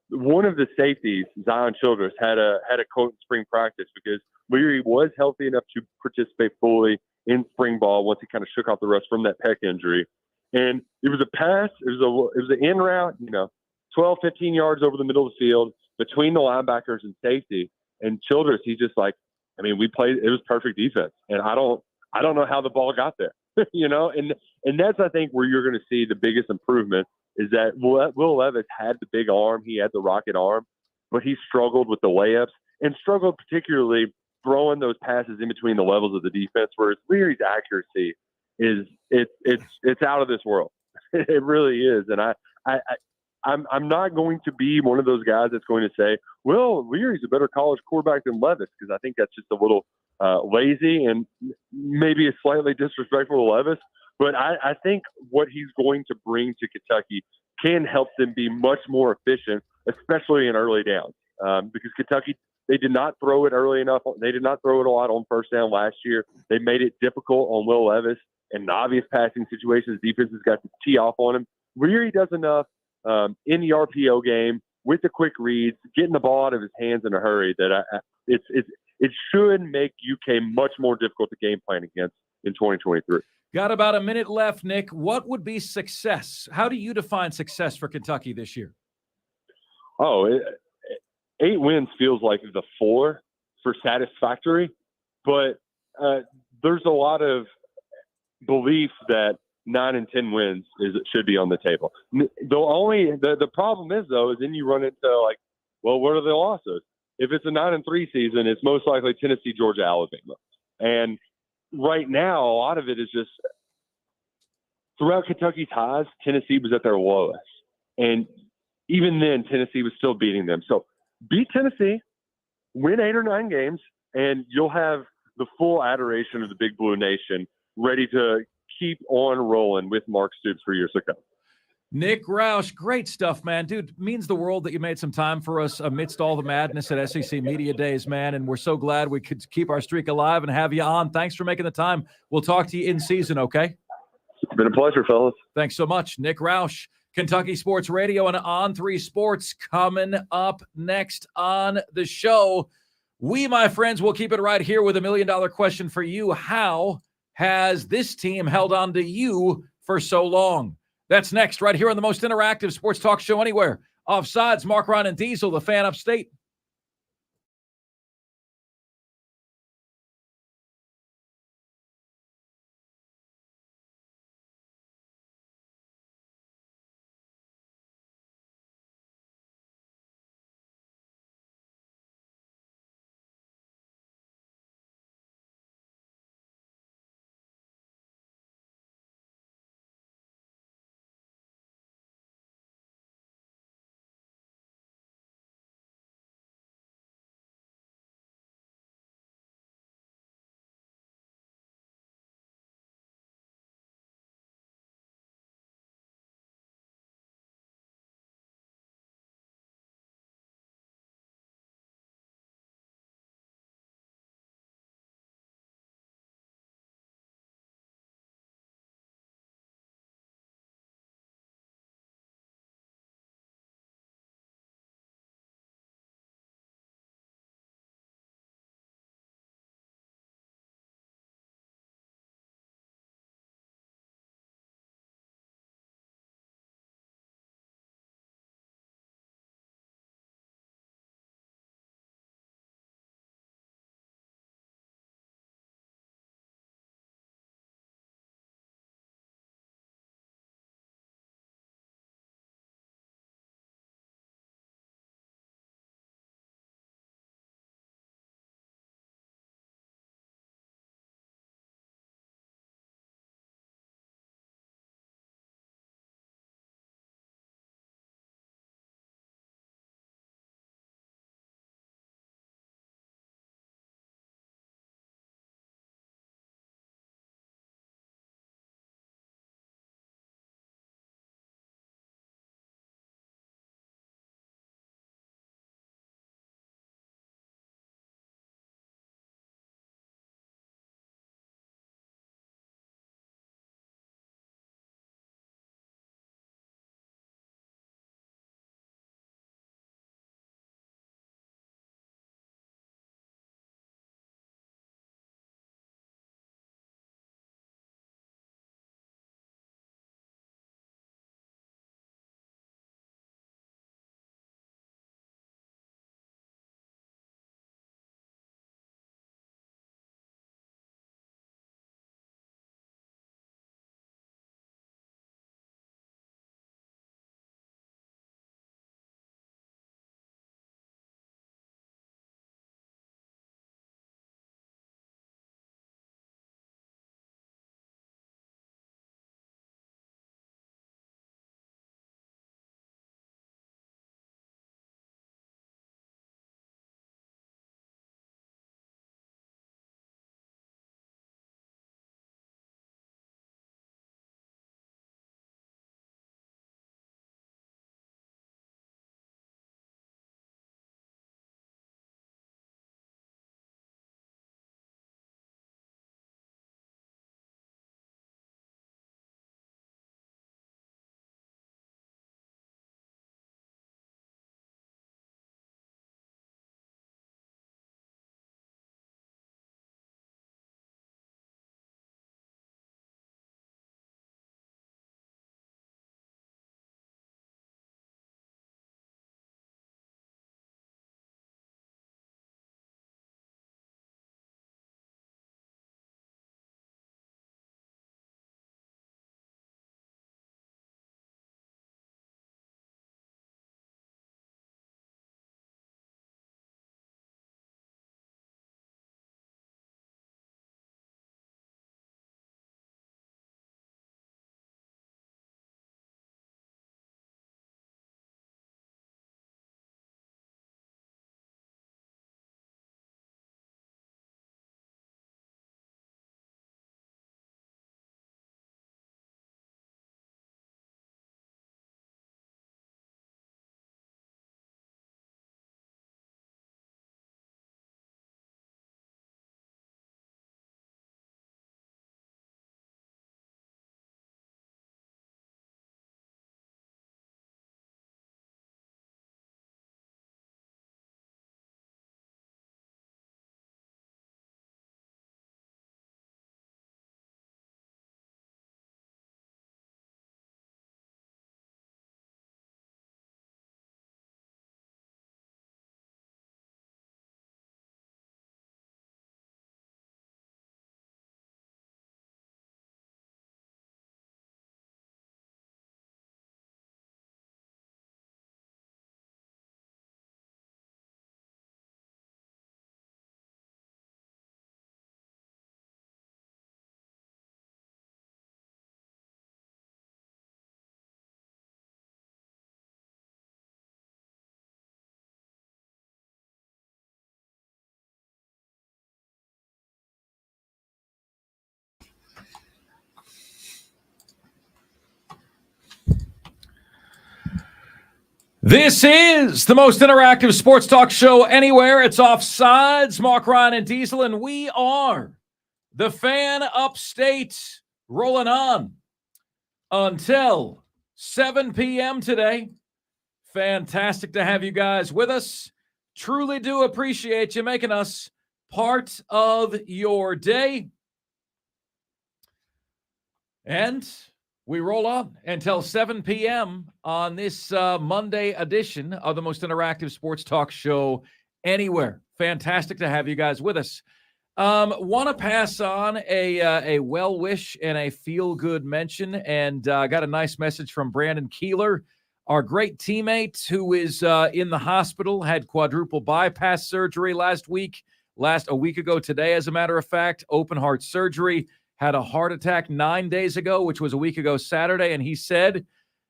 one of the safeties, Zion Childress, had a quote in spring practice because Leary was healthy enough to participate fully in spring ball once he kind of shook off the rust from that pec injury. And it was a pass. It was an in route, 12, 15 yards over the middle of the field between the linebackers and safety. And Childress, he just we played. It was perfect defense, and I don't know how the ball got there, And that's, I think, where you're going to see the biggest improvement is that Will Levis had the big arm, he had the rocket arm, but he struggled with the layups and struggled particularly throwing those passes in between the levels of the defense. Whereas Leary's accuracy it's out of this world. It really is, and I'm not going to be one of those guys that's going to say, well, Leary's a better college quarterback than Levis, because I think that's just a little lazy and maybe a slightly disrespectful to Levis. But I think what he's going to bring to Kentucky can help them be much more efficient, especially in early downs, because Kentucky, they did not throw it early enough. They did not throw it a lot on first down last year. They made it difficult on Will Levis in obvious passing situations. Defenses got to tee off on him. Leary does enough in the RPO game with the quick reads, getting the ball out of his hands in a hurry that it should make UK much more difficult to game plan against in 2023. Got about a minute left, Nick. What would be success? How do you define success for Kentucky this year? 8 wins feels like the 4 for satisfactory, but there's a lot of belief that 9 and 10 wins should be on the table. The problem is, though, is then you run into what are the losses? If it's a 9-3 season, it's most likely Tennessee, Georgia, Alabama, and right now, a lot of it is just throughout Kentucky's highs, Tennessee was at their lowest. And even then, Tennessee was still beating them. So beat Tennessee, win 8 or 9 games, and you'll have the full adoration of the Big Blue Nation ready to keep on rolling with Mark Stoops for years to come. Nick Roush, great stuff, man. Dude, means the world that you made some time for us amidst all the madness at SEC Media Days, man. And we're so glad we could keep our streak alive and have you on. Thanks for making the time. We'll talk to you in season, okay? It's been a pleasure, fellas. Thanks so much. Nick Roush, Kentucky Sports Radio and On3 Sports, coming up next on the show. We, my friends, will keep it right here with $1 million question for you. How has this team held on to you for so long? That's next, right here on the most interactive sports talk show anywhere. Offsides, Mark, Ron, and Diesel, the Fan Upstate. This is the most interactive sports talk show anywhere. It's Offsides, Mark, Ryan, and Diesel, and we are the Fan Upstate, rolling on until 7 p.m. today. Fantastic to have you guys with us. Truly do appreciate you making us part of your day. And we roll on until 7 p.m. on this Monday edition of the most interactive sports talk show anywhere. Fantastic to have you guys with us. Want to pass on a well wish and a feel good mention, and got a nice message from Brandon Keeler, our great teammate who is in the hospital, had quadruple bypass surgery a week ago today, as a matter of fact, open heart surgery. Had a heart attack 9 days ago, which was a week ago Saturday, and he said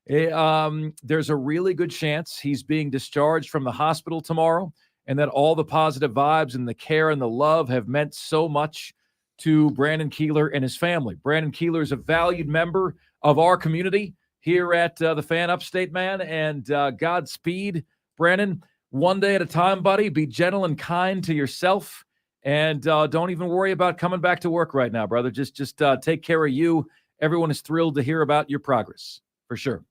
there's a really good chance he's being discharged from the hospital tomorrow, and that all the positive vibes and the care and the love have meant so much to Brandon Keeler and his family. Brandon Keeler is a valued member of our community here at the Fan Upstate, man, and Godspeed, Brandon. One day at a time, buddy. Be gentle and kind to yourself. And don't even worry about coming back to work right now, brother. Just take care of you. Everyone is thrilled to hear about your progress, for sure.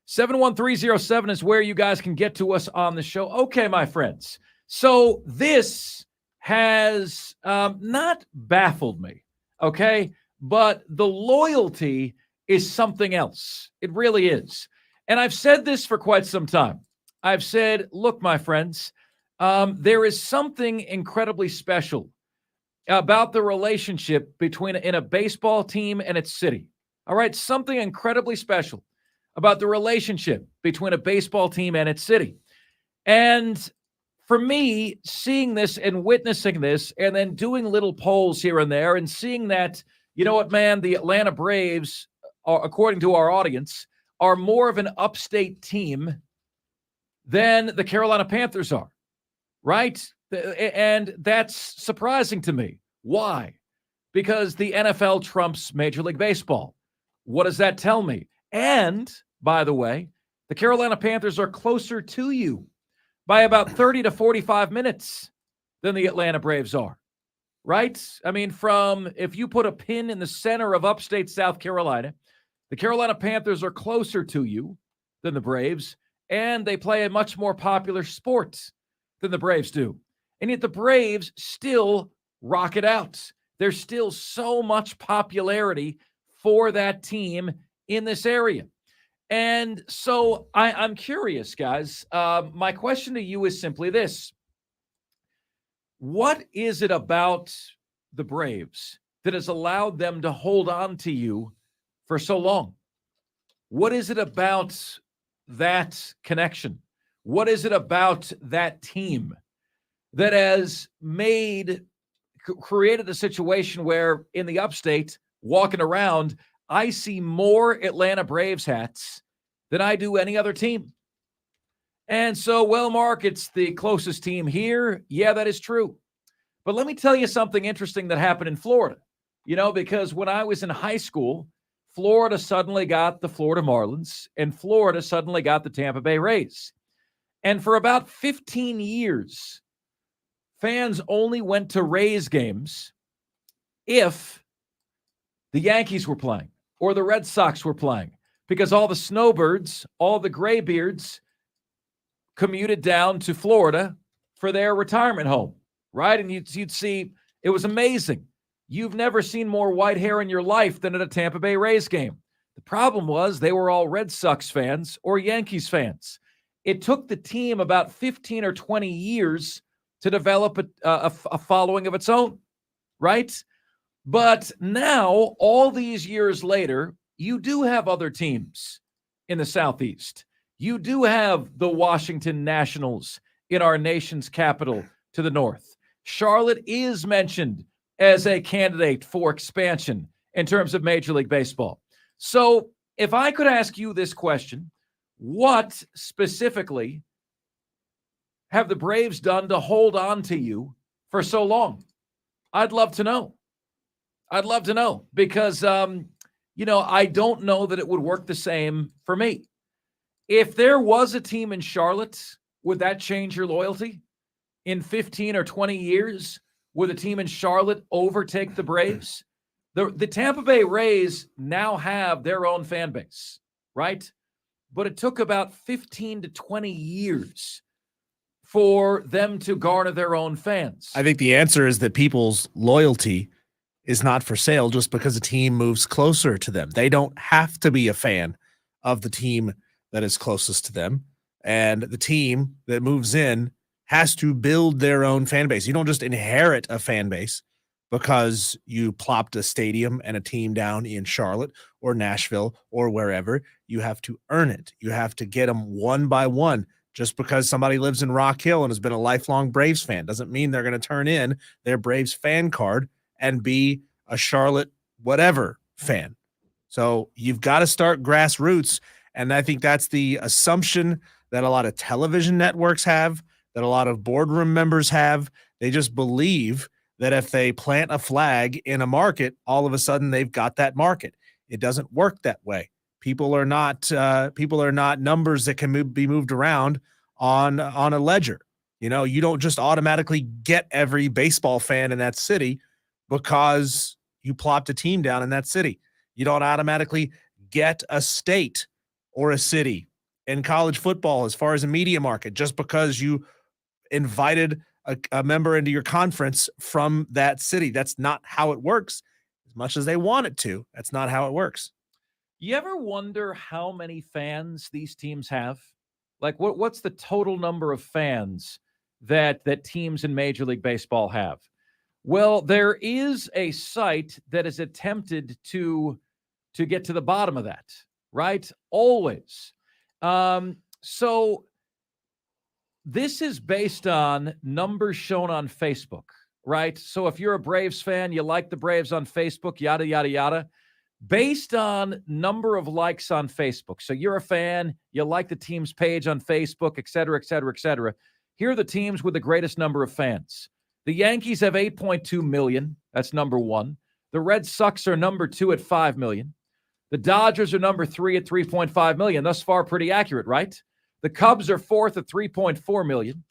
71307 is where you guys can get to us on the show. Okay, my friends. So this has not baffled me, okay? But the loyalty is something else. It really is. And I've said this for quite some time. I've said, look, my friends, there is something incredibly special about the relationship between in a baseball team and its city. All right, something incredibly special about the relationship between a baseball team and its city. And for me, seeing this and witnessing this and then doing little polls here and there and seeing that, you know what, man, the Atlanta Braves, according to our audience, are more of an upstate team than the Carolina Panthers are. Right? And that's surprising to me. Why? Because the NFL trumps Major League Baseball. What does that tell me? And, by the way, the Carolina Panthers are closer to you by about 30 to 45 minutes than the Atlanta Braves are. Right? I mean, if you put a pin in the center of upstate South Carolina, the Carolina Panthers are closer to you than the Braves, and they play a much more popular sport than the Braves do. And yet the Braves still rock it out. There's still so much popularity for that team in this area. And so I'm curious, guys. My question to you is simply this. What is it about the Braves that has allowed them to hold on to you for so long? What is it about that connection? What is it about that team that has created a situation where in the upstate, walking around, I see more Atlanta Braves hats than I do any other team? And so, well, Mark, it's the closest team here. Yeah, that is true. But let me tell you something interesting that happened in Florida. You know, because when I was in high school, Florida suddenly got the Florida Marlins, and Florida suddenly got the Tampa Bay Rays. And for about 15 years, fans only went to Rays games if the Yankees were playing or the Red Sox were playing, because all the snowbirds, all the graybeards commuted down to Florida for their retirement home, right? And you'd see, it was amazing. You've never seen more white hair in your life than at a Tampa Bay Rays game. The problem was they were all Red Sox fans or Yankees fans. It took the team about 15 or 20 years to develop a following of its own, right? But now, all these years later, you do have other teams in the Southeast. You do have the Washington Nationals in our nation's capital to the north. Charlotte is mentioned as a candidate for expansion in terms of Major League Baseball. So if I could ask you this question, what specifically have the Braves done to hold on to you for so long? I'd love to know. I'd love to know because, I don't know that it would work the same for me. If there was a team in Charlotte, would that change your loyalty? In 15 or 20 years, would a team in Charlotte overtake the Braves? The Tampa Bay Rays now have their own fan base, right? But it took about 15 to 20 years for them to garner their own fans. I think the answer is that people's loyalty is not for sale just because a team moves closer to them. They don't have to be a fan of the team that is closest to them. And the team that moves in has to build their own fan base. You don't just inherit a fan base because you plopped a stadium and a team down in Charlotte or Nashville or wherever. You have to earn it. You have to get them one by one. Just because somebody lives in Rock Hill and has been a lifelong Braves fan doesn't mean they're going to turn in their Braves fan card and be a Charlotte whatever fan. So you've got to start grassroots. And I think that's the assumption that a lot of television networks have, that a lot of boardroom members have. They just believe that if they plant a flag in a market, all of a sudden they've got that market. It doesn't work that way. People are not numbers that can be moved around on a ledger. You know, you don't just automatically get every baseball fan in that city because you plopped a team down in that city. You don't automatically get a state or a city in college football as far as a media market just because you invited a member into your conference from that city. That's not how it works. As much as they want it to, that's not how it works. You ever wonder how many fans these teams have? Like, what's the total number of fans that teams in Major League Baseball have? Well, there is a site that has attempted to get to the bottom of that, right? Always. So this is based on numbers shown on Facebook, right? So if you're a Braves fan, you like the Braves on Facebook, yada, yada, yada. Based on number of likes on Facebook. So you're a fan, you like the team's page on Facebook, et cetera, et cetera, et cetera. Here are the teams with the greatest number of fans. The Yankees have 8.2 million. That's number one. The Red Sox are number 2 at 5 million. The Dodgers are number 3 at 3.5 million. Thus far, pretty accurate, right? The Cubs are 4th at 3.4 million.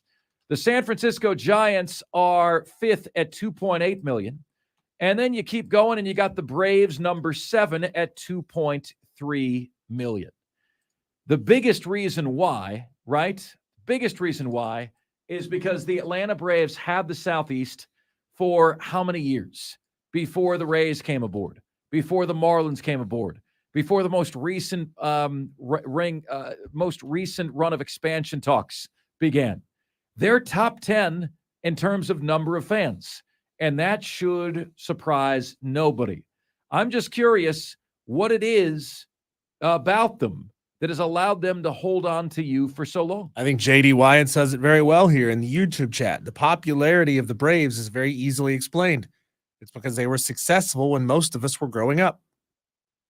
The San Francisco Giants are 5th at 2.8 million. And then you keep going and you got the Braves number 7 at 2.3 million. The biggest reason why, right? Biggest reason why is because the Atlanta Braves had the Southeast for how many years? Before the Rays came aboard, before the Marlins came aboard, before the most recent run of expansion talks began. They're top 10 in terms of number of fans. And that should surprise nobody. I'm just curious what it is about them that has allowed them to hold on to you for so long. I think J.D. Wyatt says it very well here in the YouTube chat. The popularity of the Braves is very easily explained. It's because they were successful when most of us were growing up.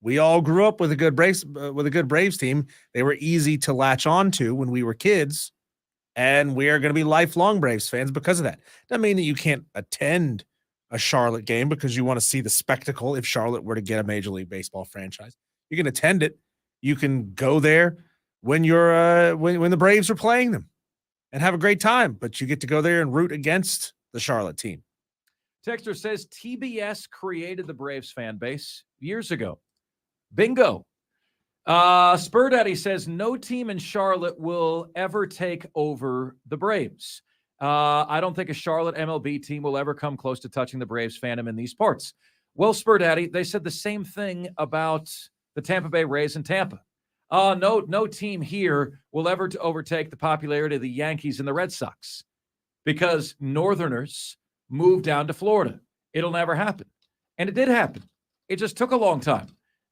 We all grew up with a good Braves team. They were easy to latch on to when we were kids. And we are going to be lifelong Braves fans because of that. Doesn't mean that you can't attend a Charlotte game because you want to see the spectacle if Charlotte were to get a Major League Baseball franchise. You can attend it. You can go there when you're when the Braves are playing them and have a great time, but you get to go there and root against the Charlotte team. Texter says TBS created the Braves fan base years ago. Bingo. Spur Daddy says no team in Charlotte will ever take over the Braves. I don't think a Charlotte MLB team will ever come close to touching the Braves fandom in these parts. Well, Spur Daddy, they said the same thing about the Tampa Bay Rays in Tampa. No team here will ever overtake the popularity of the Yankees and the Red Sox because Northerners moved down to Florida. It'll never happen. And it did happen. It just took a long time.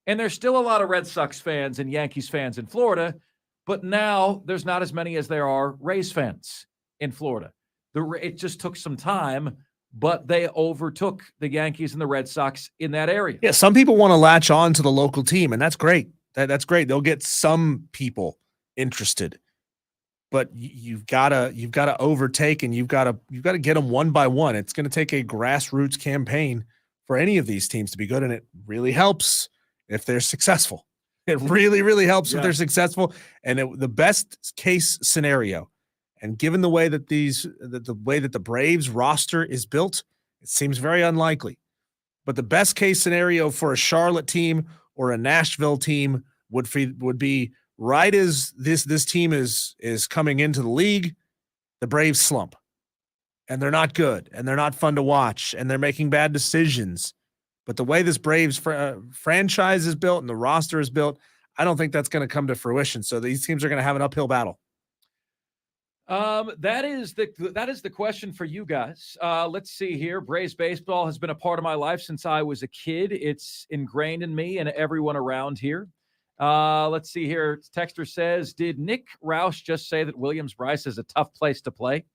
And there's still a lot of Red Sox fans and Yankees fans in Florida, but now there's not as many as there are Rays fans in Florida. It just took some time, but they overtook the Yankees and the Red Sox in that area. Yeah, some people want to latch on to the local team, and that's great. That's great. They'll get some people interested, but you've got to overtake, and you've got to get them one by one. It's going to take a grassroots campaign for any of these teams to be good, and it really helps if they're successful. It really, really helps if Yeah. they're successful. And the best case scenario, and given the way that the Braves roster is built, it seems very unlikely. But the best case scenario for a Charlotte team or a Nashville team would be right as this team is coming into the league, the Braves slump. And they're not good, and they're not fun to watch, and they're making bad decisions. But the way this Braves franchise is built and the roster is built, I don't think that's going to come to fruition. So these teams are going to have an uphill battle. That is the question for you guys. Let's see here. Braves baseball has been a part of my life since I was a kid. It's ingrained in me and everyone around here. Let's see here. Texter says, did Nick Roush just say that Williams-Brice is a tough place to play?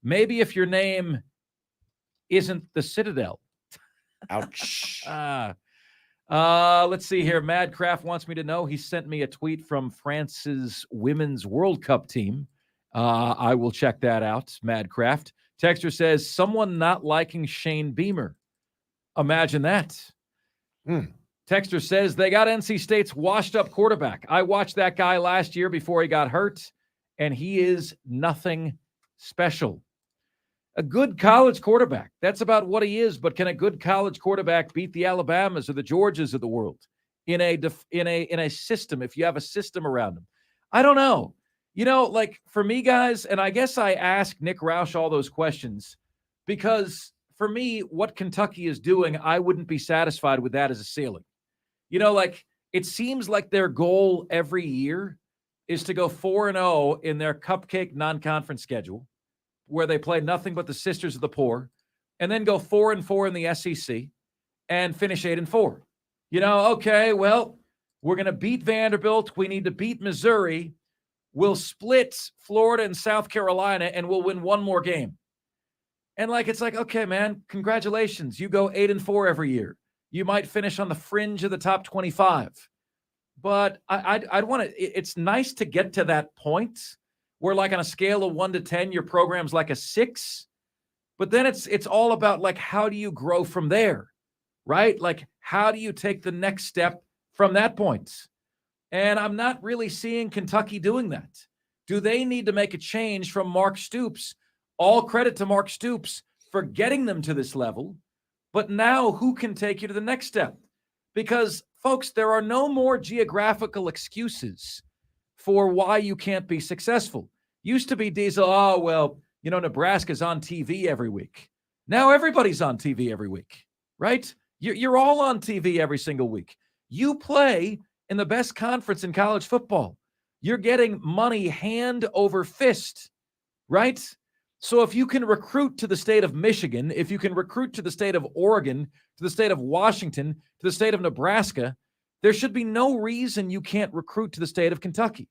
Maybe if your name isn't the Citadel. Ouch. Let's see here. Madcraft wants me to know. He sent me a tweet from France's Women's World Cup team. I will check that out, Madcraft. Texter says, someone not liking Shane Beamer. Imagine that. Texter says, they got NC State's washed-up quarterback. I watched that guy last year before he got hurt, and he is nothing special. A good college quarterback. That's about what he is. But can a good college quarterback beat the Alabamas or the Georgias of the world in a system? If you have a system around him, I don't know. You know, like for me, guys, and I guess I ask Nick Roush all those questions because for me, what Kentucky is doing, I wouldn't be satisfied with that as a ceiling. You know, like it seems like their goal every year is to go 4-0 in their cupcake non-conference schedule, where they play nothing but the Sisters of the Poor, and then go 4-4 in the SEC and finish 8-4. You know, okay, well, we're going to beat Vanderbilt. We need to beat Missouri. We'll split Florida and South Carolina, and we'll win one more game. And it's like, okay, man, congratulations. You go 8-4 every year. You might finish on the fringe of the top 25. But I'd want to, it's nice to get to that point where on a scale of 1 to 10, your program's like a 6, but then it's all about how do you grow from there, right? How do you take the next step from that point? And I'm not really seeing Kentucky doing that. Do they need to make a change from Mark Stoops? All credit to Mark Stoops for getting them to this level, but now who can take you to the next step? Because folks, there are no more geographical excuses for why you can't be successful. Used to be Diesel, oh, well, Nebraska's on TV every week. Now everybody's on TV every week, right? You're all on TV every single week. You play in the best conference in college football. You're getting money hand over fist, right? So if you can recruit to the state of Michigan, if you can recruit to the state of Oregon, to the state of Washington, to the state of Nebraska, there should be no reason you can't recruit to the state of Kentucky.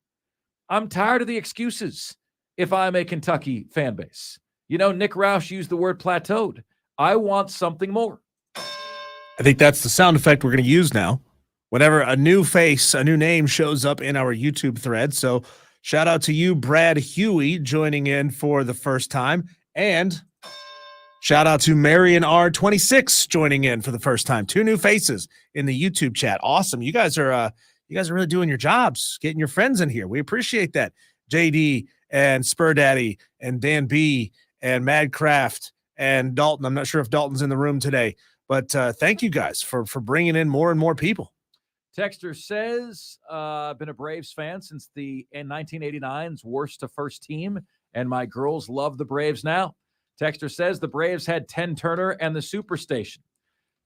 I'm tired of the excuses if I'm a Kentucky fan base. Nick Roush used the word plateaued. I want something more. I think that's the sound effect we're going to use now. Whenever a new face, a new name shows up in our YouTube thread. So shout out to you, Brad Huey, joining in for the first time. And shout out to Marion R26 joining in for the first time. 2 new faces in the YouTube chat. Awesome. You guys are really doing your jobs, getting your friends in here. We appreciate that. JD and Spur Daddy and Dan B and Madcraft and Dalton. I'm not sure if Dalton's in the room today, but thank you guys for bringing in more and more people. Texter says, been a Braves fan since the 1989's worst to first team, and my girls love the Braves now. Texter says the Braves had 10 Turner and the Superstation.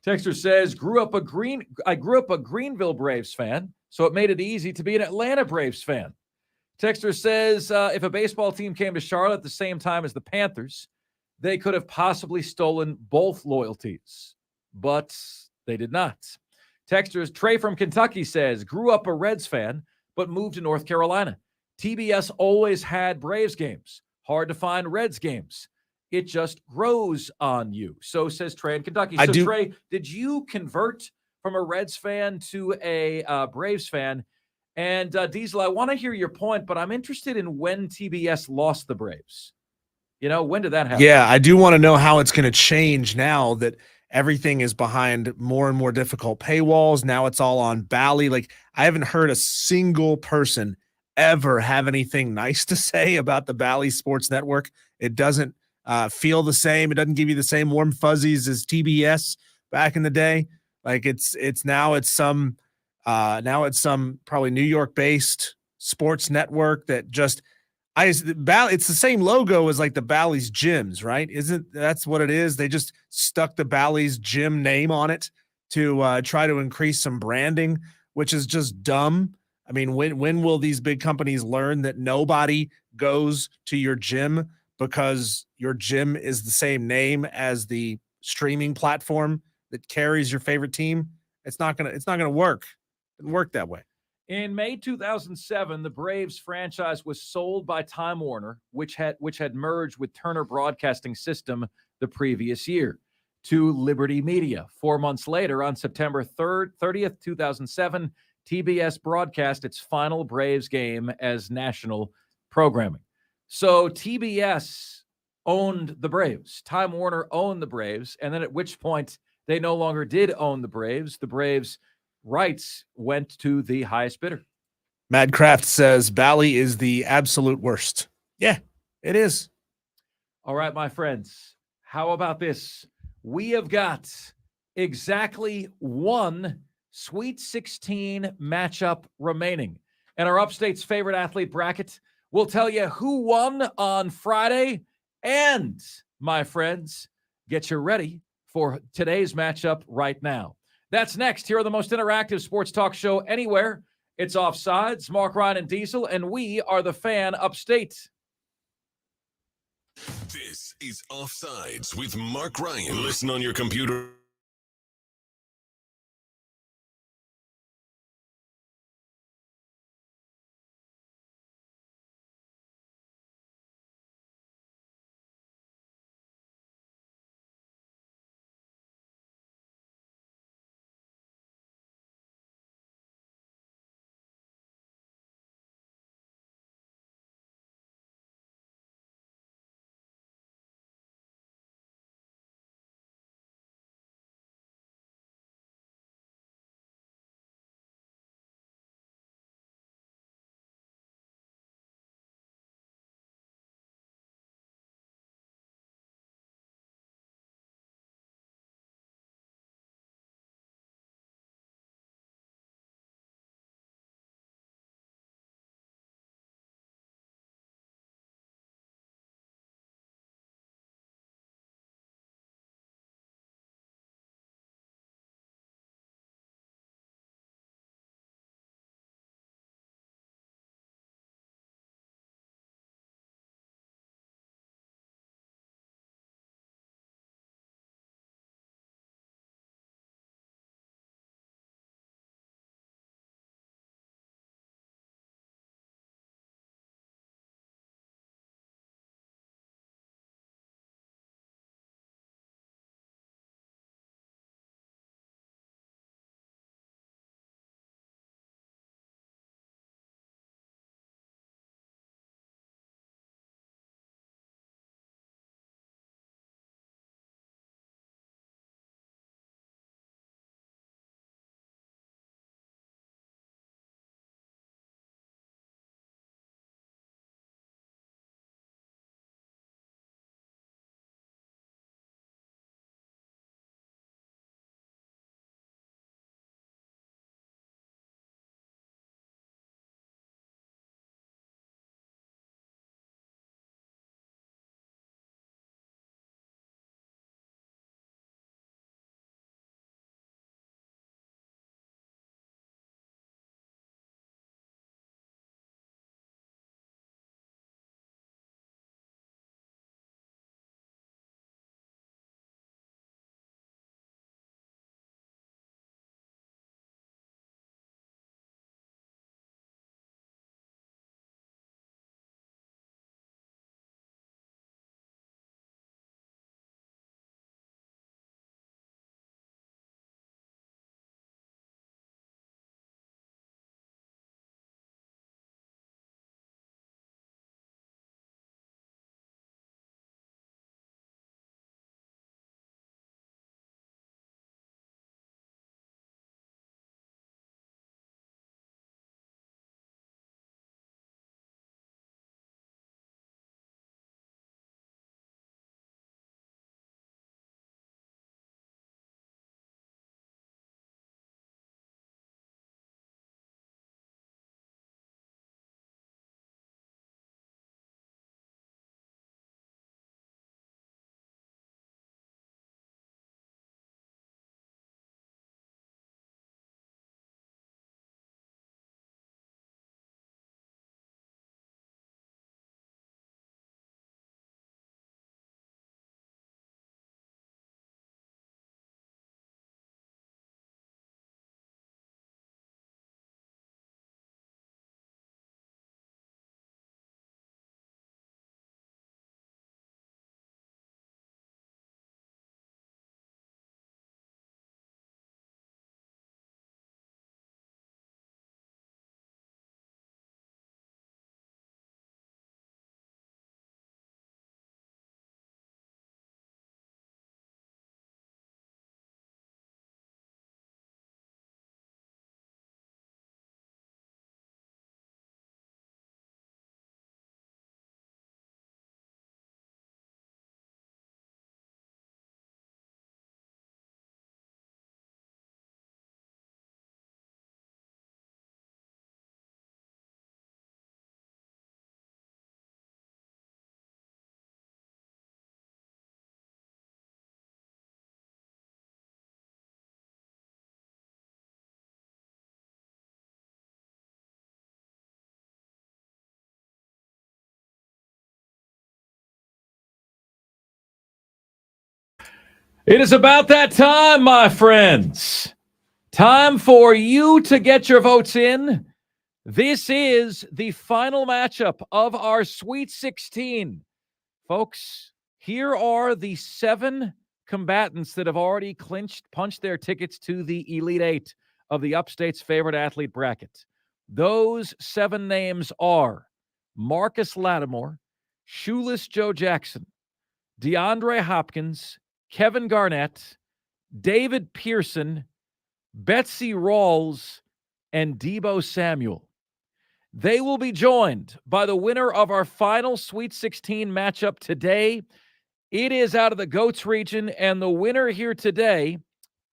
Texter says, I grew up a Greenville Braves fan, so it made it easy to be an Atlanta Braves fan. Texter says, if a baseball team came to Charlotte at the same time as the Panthers, they could have possibly stolen both loyalties, but they did not. Texter's Trey from Kentucky says, grew up a Reds fan, but moved to North Carolina. TBS always had Braves games. Hard to find Reds games. It just grows on you. So says Trey in Kentucky. Trey, did you convert from a Reds fan to a Braves fan? And Diesel, I want to hear your point, but I'm interested in when TBS lost the Braves. When did that happen? Yeah, I do want to know how it's going to change now that everything is behind more and more difficult paywalls. Now it's all on Bally. Like, I haven't heard a single person ever have anything nice to say about the Bally Sports Network. It doesn't feel the same. It doesn't give you the same warm fuzzies as TBS back in the day. Like, it's some probably New York based sports network that just it's the same logo as like the Bally's gyms, right? Isn't that's what it is? They just stuck the Bally's gym name on it to try to increase some branding, which is just dumb. I mean, when will these big companies learn that nobody goes to your gym because your gym is the same name as the streaming platform that carries your favorite team? It's not gonna work. It didn't work that way. In May 2007, the Braves franchise was sold by Time Warner, which had merged with Turner Broadcasting System the previous year, to Liberty Media. 4 months later, on September 30th, 2007, TBS broadcast its final Braves game as national programming. So TBS owned the Braves. Time Warner owned the Braves, and then at which point they no longer did own the Braves. The Braves' rights went to the highest bidder. Madcraft says Bally is the absolute worst. Yeah, it is. All right, my friends, how about this? We have got exactly one Sweet 16 matchup remaining. And our Upstate's favorite athlete bracket will tell you who won on Friday. And, my friends, get you ready for today's matchup right now. That's next here on the most interactive sports talk show anywhere. It's Offsides, Mark, Ryan, and Diesel, and we are the Fan Upstate. This is Offsides with Mark Ryan. Listen on your computer It is about that time, my friends. Time for you to get your votes in. This is the final matchup of our Sweet 16. Folks, here are the 7 combatants that have already punched their tickets to the Elite Eight of the Upstate's favorite athlete bracket. Those 7 names are Marcus Lattimore, Shoeless Joe Jackson, DeAndre Hopkins, Kevin Garnett, David Pearson, Betsy Rawls, and Deebo Samuel. They will be joined by the winner of our final Sweet 16 matchup today. It is out of the GOATS region, and the winner here today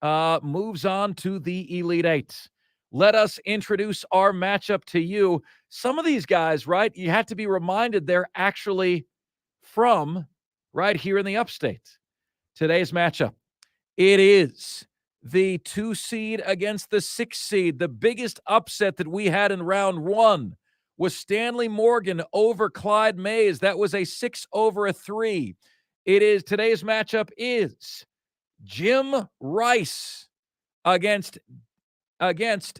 moves on to the Elite Eight. Let us introduce our matchup to you. Some of these guys, right, you have to be reminded they're actually from right here in the Upstate. Today's matchup, it is the 2 seed against the 6 seed. The biggest upset that we had in round 1 was Stanley Morgan over Clyde Mays. That was a 6-3. Today's matchup is Jim Rice against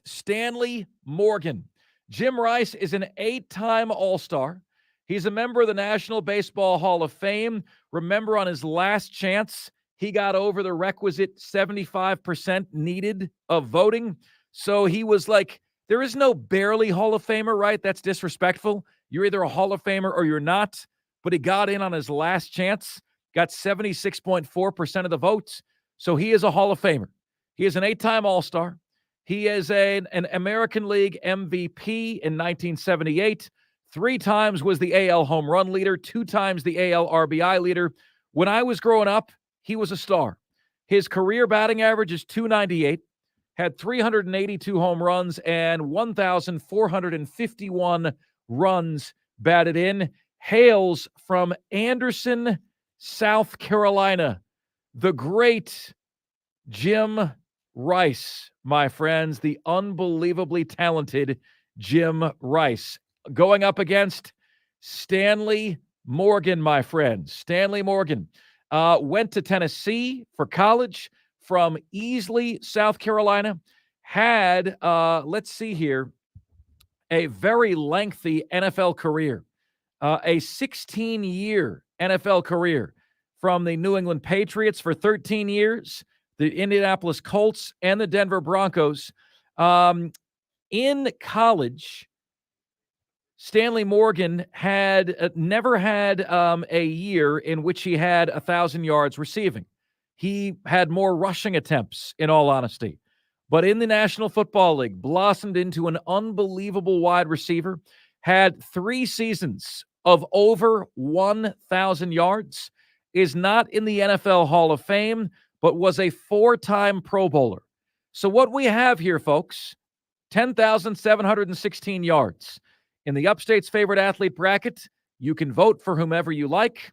Stanley Morgan. Jim Rice is an 8-time All-Star. He's a member of the National Baseball Hall of Fame. Remember, on his last chance, he got over the requisite 75% needed of voting. So he was like, there is no barely Hall of Famer, right? That's disrespectful. You're either a Hall of Famer or you're not. But he got in on his last chance, got 76.4% of the votes. So he is a Hall of Famer. He is an 8-time All-Star. He is an American League MVP in 1978. 3 times was the AL home run leader, 2 times the AL RBI leader. When I was growing up, he was a star. His career batting average is .298, had 382 home runs and 1,451 runs batted in. Hails from Anderson, South Carolina. The great Jim Rice, my friends, the unbelievably talented Jim Rice, going up against Stanley Morgan, my friends. Stanley Morgan went to Tennessee for college from Easley, South Carolina, had, let's see here, a very lengthy NFL career, a 16-year NFL career from the New England Patriots for 13 years, the Indianapolis Colts, and the Denver Broncos. In college, Stanley Morgan had never had a year in which he had 1,000 yards receiving. He had more rushing attempts, in all honesty. But in the National Football League, blossomed into an unbelievable wide receiver, had 3 seasons of over 1,000 yards, is not in the NFL Hall of Fame, but was a 4-time Pro Bowler. So what we have here, folks, 10,716 yards. In the Upstate's favorite athlete bracket, you can vote for whomever you like.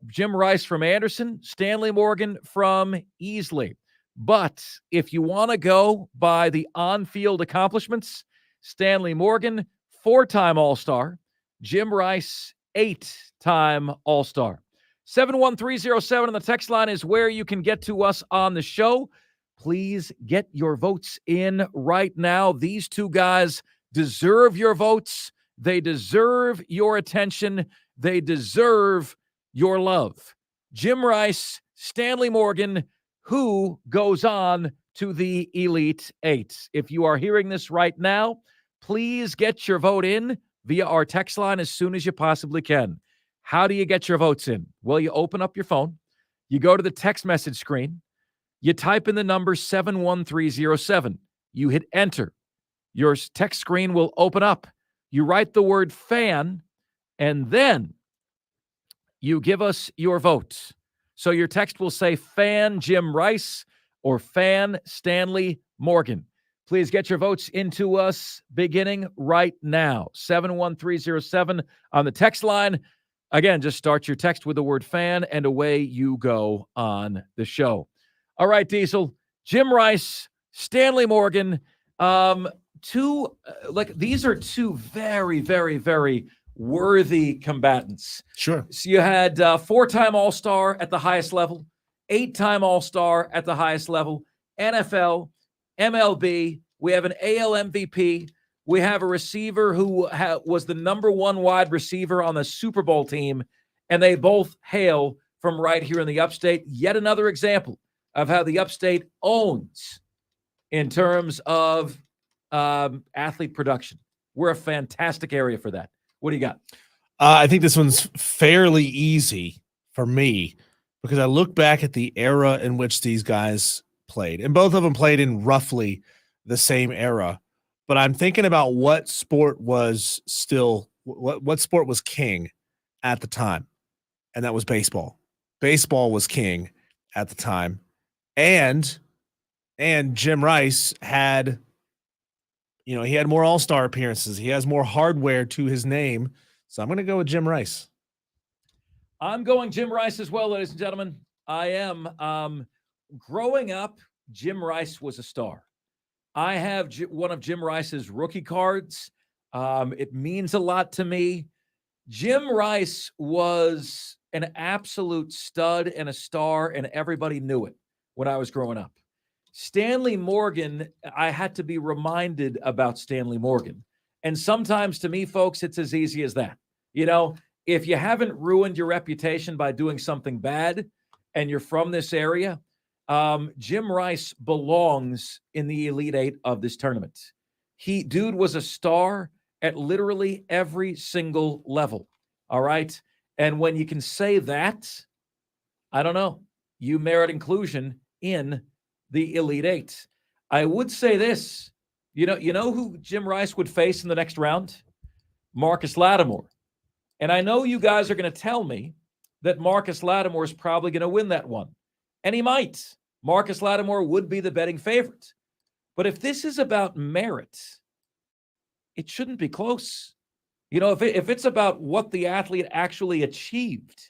Jim Rice from Anderson, Stanley Morgan from Easley. But if you want to go by the on-field accomplishments, Stanley Morgan, 4-time All-Star. Jim Rice, 8-time All-Star. 71307 on the text line is where you can get to us on the show. Please get your votes in right now. These 2 guys deserve your votes. They deserve your attention. They deserve your love. Jim Rice, Stanley Morgan, who goes on to the Elite Eight. If you are hearing this right now, please get your vote in via our text line as soon as you possibly can. How do you get your votes in? Well, you open up your phone, you go to the text message screen, you type in the number 71307, you hit enter. Your text screen will open up. You write the word fan, and then you give us your vote. So your text will say fan Jim Rice or fan Stanley Morgan. Please get your votes into us beginning right now. 71307 on the text line. Again, just start your text with the word fan, and away you go on the show. All right, Diesel. Jim Rice, Stanley Morgan. These are 2 very, very, very worthy combatants. Sure. So you had 4-time All-Star at the highest level. 8-time All-Star at the highest level, NFL, MLB. We have an AL MVP. We have a receiver who was the number 1 wide receiver on the Super Bowl team, and they both hail from right here in the Upstate. Yet another example of how the Upstate owns in terms of athlete production. We're a fantastic area for that. What do you got? I think this one's fairly easy for me because I look back at the era in which these guys played, and both of them played in roughly the same era. But I'm thinking about what sport was still what sport was king at the time, and that was baseball. Baseball was king at the time, and Jim Rice had, he had more All-Star appearances. He has more hardware to his name. So I'm going to go with Jim Rice. I'm going Jim Rice as well, ladies and gentlemen. I am. Growing up, Jim Rice was a star. I have one of Jim Rice's rookie cards. It means a lot to me. Jim Rice was an absolute stud and a star, and everybody knew it when I was growing up. Stanley Morgan, I had to be reminded about Stanley Morgan. And sometimes to me, folks, it's as easy as that. If you haven't ruined your reputation by doing something bad and you're from this area, Jim Rice belongs in the Elite Eight of this tournament. Dude was a star at literally every single level. All right. And when you can say that, I don't know, you merit inclusion in the Elite Eight. I would say this, you know who Jim Rice would face in the next round? Marcus Lattimore. And I know you guys are going to tell me that Marcus Lattimore is probably going to win that one. And he might. Marcus Lattimore would be the betting favorite. But if this is about merit, it shouldn't be close. If it's about what the athlete actually achieved,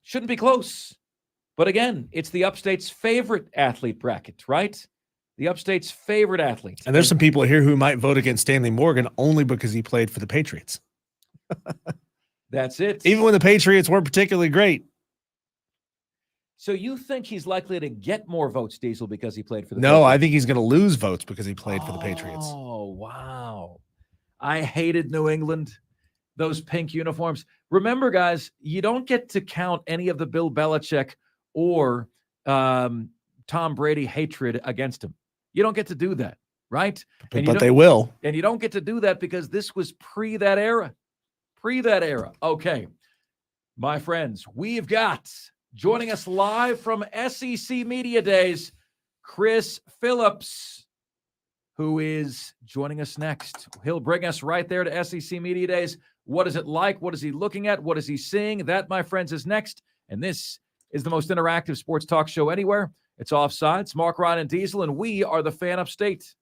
shouldn't be close. But again, it's the Upstate's favorite athlete bracket, right? The Upstate's favorite athlete. And there's some people here who might vote against Stanley Morgan only because he played for the Patriots. That's it. Even when the Patriots weren't particularly great. So you think he's likely to get more votes, Diesel, because he played for the No, Patriots? I think he's going to lose votes because he played for the Patriots. Oh, wow. I hated New England, those pink uniforms. Remember, guys, you don't get to count any of the Bill Belichick or Tom Brady hatred against him. You don't get to do that, right? But they will. And you don't get to do that because this was pre that era. Okay, my friends, we've got joining us live from SEC Media Days, Chris Phillips, who is joining us next. He'll bring us right there to SEC Media Days. What is it like? What is he looking at? What is he seeing? That, my friends, is next. And this is the most interactive sports talk show anywhere. It's Offsides. Mark, Ryan, and Diesel, and we are the Fan Upstate.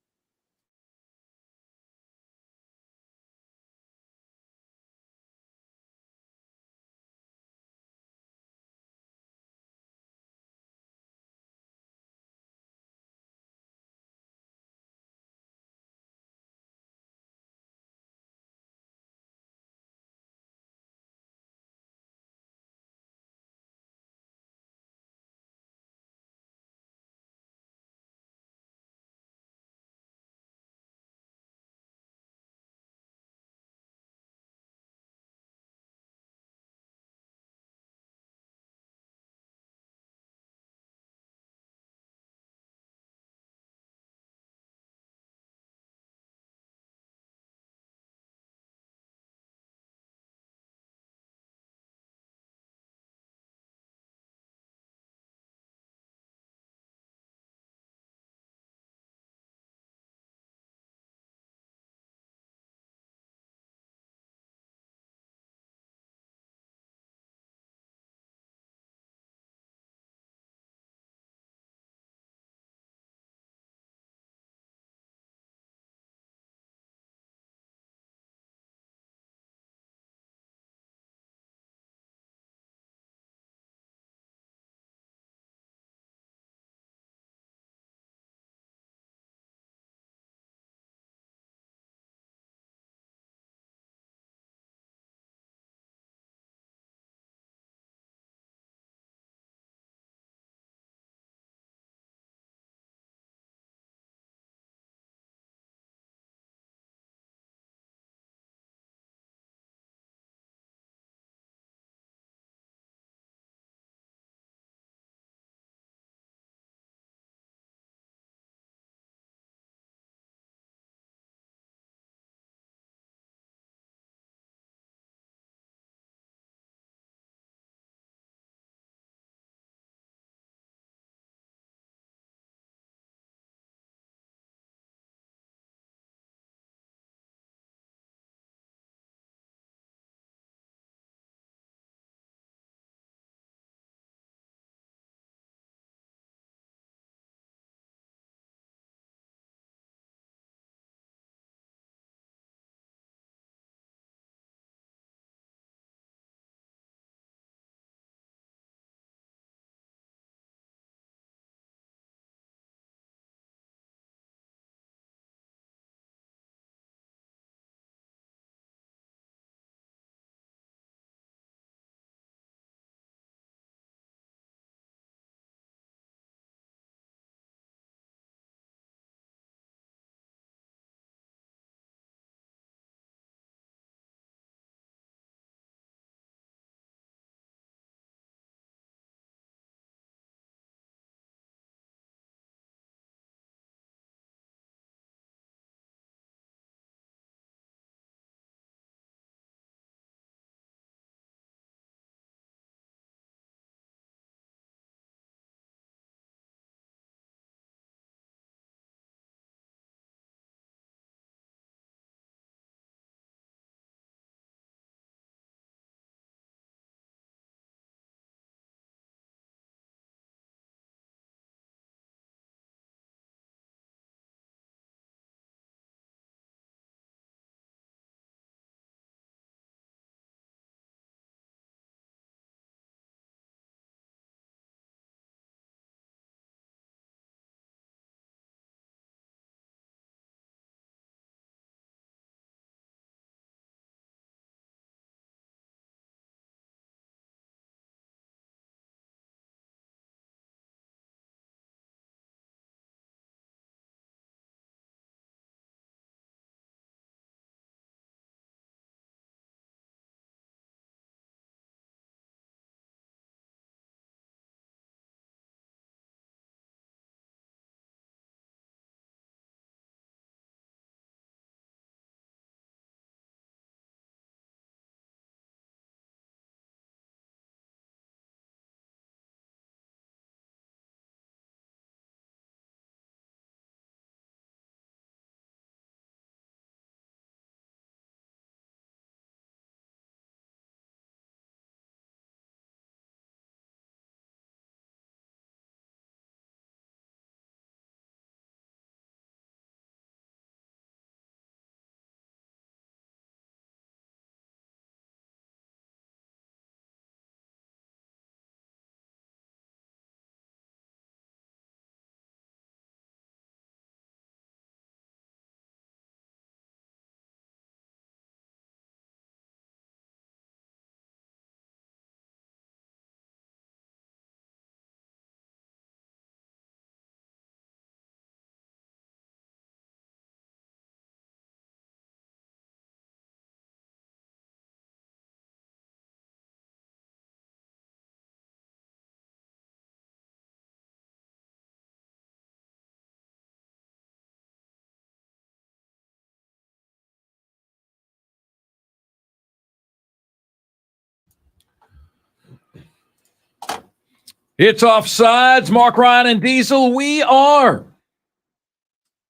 It's Offsides, Mark Ryan and Diesel. We are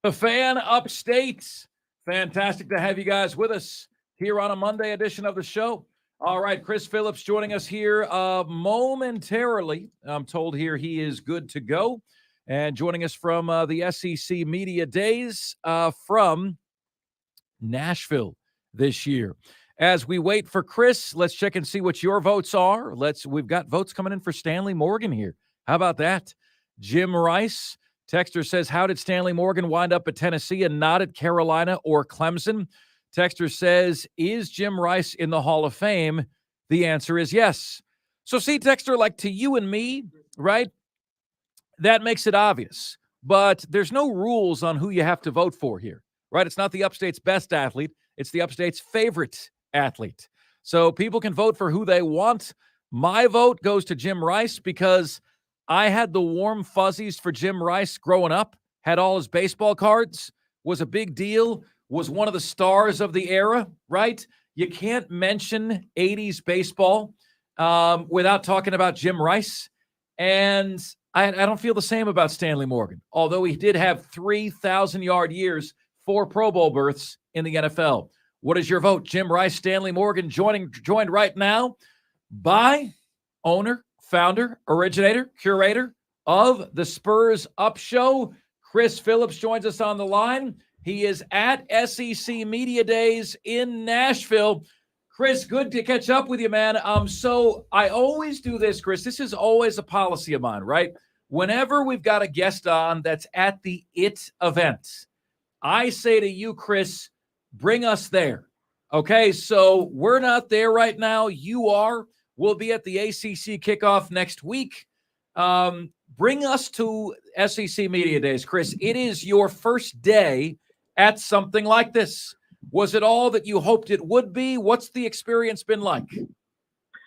the Fan Upstate. Fantastic to have you guys with us here on a Monday edition of the show. All right, Chris Phillips joining us here momentarily. I'm told here he is good to go. And joining us from the SEC Media Days from Nashville this year. As we wait for Chris, let's check and see what your votes are. We've got votes coming in for Stanley Morgan here. How about that? Jim Rice, texter says, how did Stanley Morgan wind up at Tennessee and not at Carolina or Clemson? Texter says, is Jim Rice in the Hall of Fame? The answer is yes. So see, texter, like to you and me, right? That makes it obvious. But there's no rules on who you have to vote for here, right? It's not the Upstate's best athlete. It's the Upstate's favorite athlete. So people can vote for who they want. My vote goes to Jim Rice because I had the warm fuzzies for Jim Rice growing up, had all his baseball cards, was a big deal, was one of the stars of the era, right? You can't mention 80s baseball without talking about Jim Rice. And I don't feel the same about Stanley Morgan, although he did have 3,000-yard years, 4 Pro Bowl berths in the NFL. What is your vote? Jim Rice, Stanley Morgan, joined right now by owner, founder, originator, curator of the Spurs Up Show. Chris Phillips joins us on the line. He is at SEC Media Days in Nashville. Chris, good to catch up with you, man. So I always do this, Chris. This is always a policy of mine, right? Whenever we've got a guest on that's at the IT event, I say to you, Chris, bring us there. Okay, so we're not there right now. You are. We'll be at the ACC kickoff next week. Bring us to SEC Media Days, Chris. It is your first day at something like this. Was it all that you hoped it would be? What's the experience been like?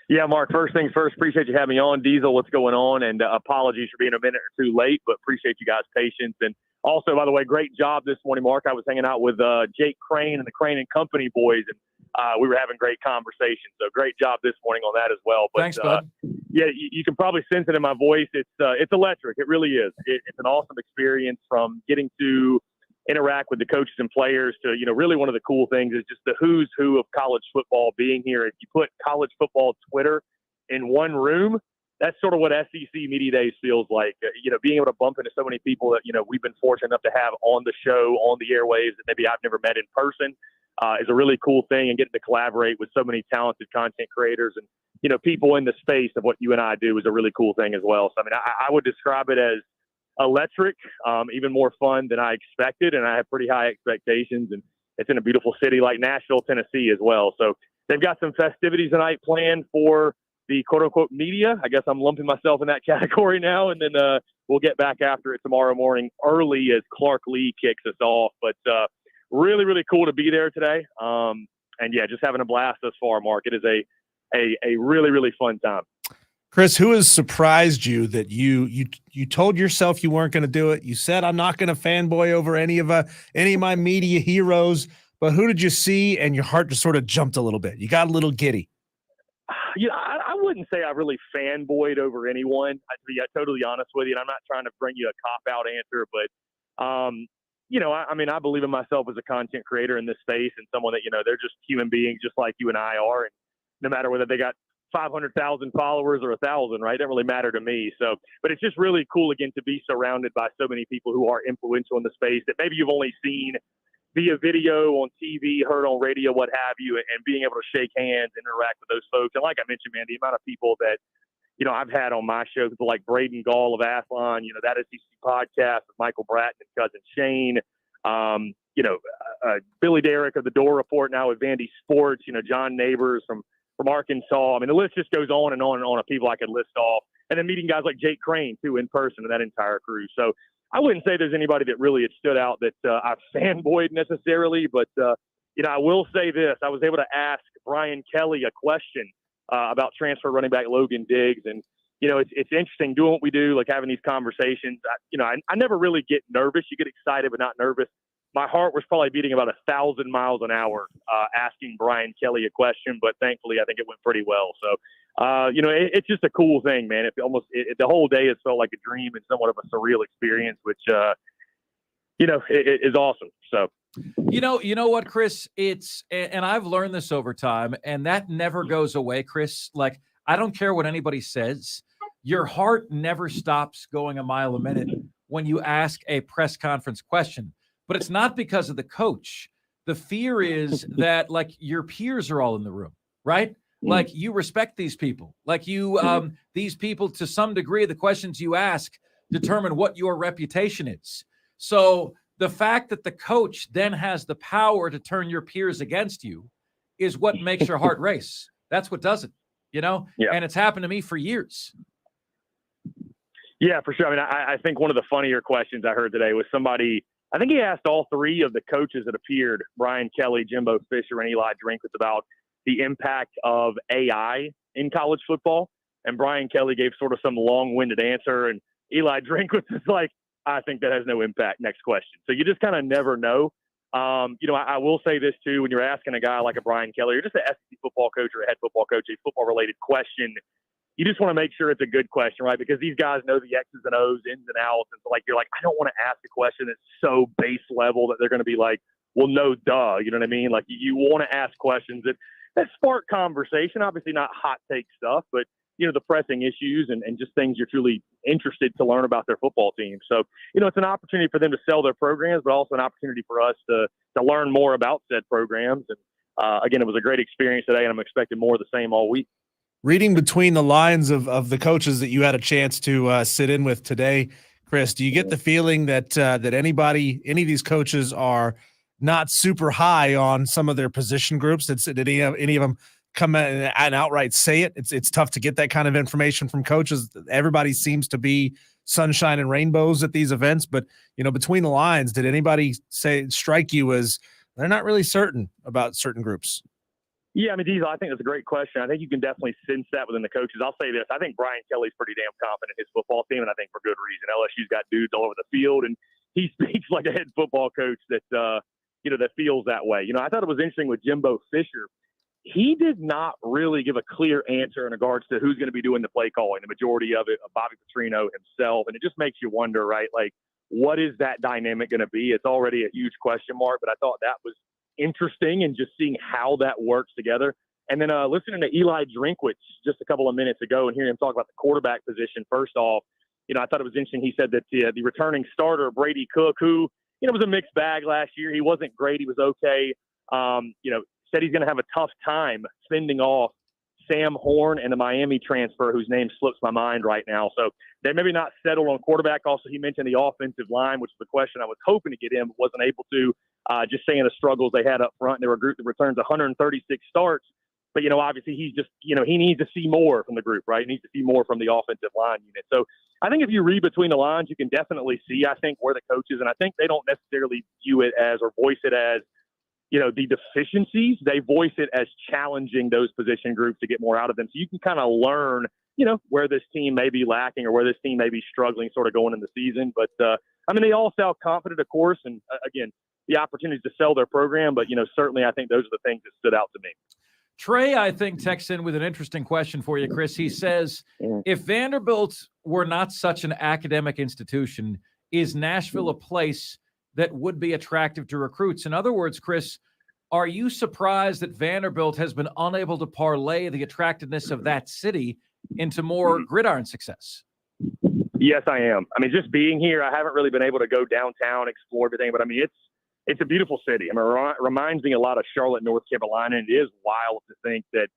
Yeah, Mark, first things first, appreciate you having me on. Diesel, what's going on? And apologies for being a minute or two late, but appreciate you guys' patience. And also, by the way, great job this morning, Mark. I was hanging out with Jake Crane and the Crane and Company boys, and we were having great conversations. So great job this morning on that as well. But, thanks, bud. Yeah, you can probably sense it in my voice. It's electric. It really is. It's an awesome experience from getting to interact with the coaches and players to, really one of the cool things is just the who's who of college football being here. If you put college football Twitter in one room, that's sort of what SEC Media Days feels like. Being able to bump into so many people that, we've been fortunate enough to have on the show, on the airwaves that maybe I've never met in person is a really cool thing. And getting to collaborate with so many talented content creators and, people in the space of what you and I do is a really cool thing as well. So, I would describe it as electric, even more fun than I expected. And I have pretty high expectations, and it's in a beautiful city like Nashville, Tennessee as well. So they've got some festivities tonight planned for the quote unquote media. I guess I'm lumping myself in that category now. And then we'll get back after it tomorrow morning early as Clark Lee kicks us off. But really, really cool to be there today. And yeah, just having a blast thus far, Mark. It is a really, really fun time. Chris, who has surprised you that you told yourself you weren't going to do it? You said, I'm not going to fanboy over any of my media heroes, but who did you see and your heart just sort of jumped a little bit? You got a little giddy. I wouldn't say I really fanboyed over anyone, to be totally honest with you. And I'm not trying to bring you a cop-out answer, but, I believe in myself as a content creator in this space and someone that, they're just human beings just like you and I are. And no matter whether they got 500,000 followers or 1,000, right? It doesn't really matter to me. So, but it's just really cool again to be surrounded by so many people who are influential in the space that maybe you've only seen via video on TV, heard on radio, what have you, and being able to shake hands and interact with those folks. And like I mentioned, man, the amount of people that, I've had on my show, people like Braden Gall of Athlon, that SEC podcast with Michael Bratton and cousin Shane, Billy Derrick of the Door Report now with Vandy Sports, John Neighbors from Arkansas. The list just goes on and on and on of people I could list off. And then meeting guys like Jake Crane, too, in person and that entire crew. So I wouldn't say there's anybody that really had stood out that I've fanboyed necessarily. But, I will say this. I was able to ask Brian Kelly a question about transfer running back Logan Diggs. And, it's interesting doing what we do, like having these conversations. I never really get nervous. You get excited but not nervous. my heart was probably beating about 1,000 miles an hour asking Brian Kelly a question, but thankfully I think it went pretty well. So, it's just a cool thing, man. The whole day has felt like a dream and somewhat of a surreal experience, which, it is awesome. So, you know what, Chris? And I've learned this over time, and that never goes away, Chris. Like, I don't care what anybody says. Your heart never stops going a mile a minute when you ask a press conference question. But it's not because of the coach. The fear is that, like, your peers are all in the room, right? Like, you respect these people. Like, these people, to some degree, the questions you ask determine what your reputation is. So the fact that the coach then has the power to turn your peers against you is what makes your heart race. That's what does it, Yeah. And it's happened to me for years. Yeah, for sure. I mean, I think one of the funnier questions I heard today was somebody, I think he asked all three of the coaches that appeared, Brian Kelly, Jimbo Fisher, and Eli Drinkwitz, about the impact of AI in college football. And Brian Kelly gave sort of some long-winded answer, and Eli Drinkwitz is like, I think that has no impact. Next question. So you just kind of never know. I will say this too, when you're asking a guy like a Brian Kelly or just an SEC football coach or a head football coach, a football-related question, you just want to make sure it's a good question, right? Because these guys know the X's and O's, ins and outs. And so, like, you're like, I don't want to ask a question that's so base level that they're going to be like, well, no, duh. You know what I mean? Like, you want to ask questions that spark conversation, obviously not hot take stuff, but, the pressing issues and just things you're truly interested to learn about their football team. So, it's an opportunity for them to sell their programs, but also an opportunity for us to learn more about said programs. And again, it was a great experience today, and I'm expecting more of the same all week. Reading between the lines of the coaches that you had a chance to sit in with today, Chris, do you get the feeling that any of these coaches are not super high on some of their position groups? Did any of them come and outright say it? It's tough to get that kind of information from coaches. Everybody seems to be sunshine and rainbows at these events, but between the lines, did anybody strike you as they're not really certain about certain groups? Yeah, I mean, Diesel, I think that's a great question. I think you can definitely sense that within the coaches. I'll say this. I think Brian Kelly's pretty damn confident in his football team, and I think for good reason. LSU's got dudes all over the field, and he speaks like a head football coach that feels that way. I thought it was interesting with Jimbo Fisher. He did not really give a clear answer in regards to who's going to be doing the play calling, the majority of it, Bobby Petrino himself. And it just makes you wonder, right? Like, what is that dynamic going to be? It's already a huge question mark, but I thought that was interesting and just seeing how that works together. And then listening to Eli Drinkwitz just a couple of minutes ago and hearing him talk about the quarterback position, first off, I thought it was interesting. He said that the returning starter, Brady Cook, who, was a mixed bag last year. He wasn't great. He was okay. Said he's going to have a tough time fending off Sam Horn and the Miami transfer, whose name slips my mind right now. So they maybe not settled on quarterback. Also, he mentioned the offensive line, which is the question I was hoping to get him, but wasn't able to. Just saying the struggles they had up front. They were a group that returns 136 starts. But, obviously he's just, he needs to see more from the group, right? He needs to see more from the offensive line unit. So I think if you read between the lines, you can definitely see, I think, where the coaches, and I think they don't necessarily view it as or voice it as, the deficiencies. They voice it as challenging those position groups to get more out of them. So you can kind of learn, where this team may be lacking or where this team may be struggling sort of going into the season. But, they all sound confident, of course. And again, the opportunities to sell their program. But, certainly I think those are the things that stood out to me. Trey, I think, texts in with an interesting question for you, Chris. He says, if Vanderbilt were not such an academic institution, is Nashville a place that would be attractive to recruits? In other words, Chris, are you surprised that Vanderbilt has been unable to parlay the attractiveness of that city into more gridiron success? Yes, I am. Just being here, I haven't really been able to go downtown, explore everything, but it's a beautiful city. It reminds me a lot of Charlotte, North Carolina, and it is wild to think that,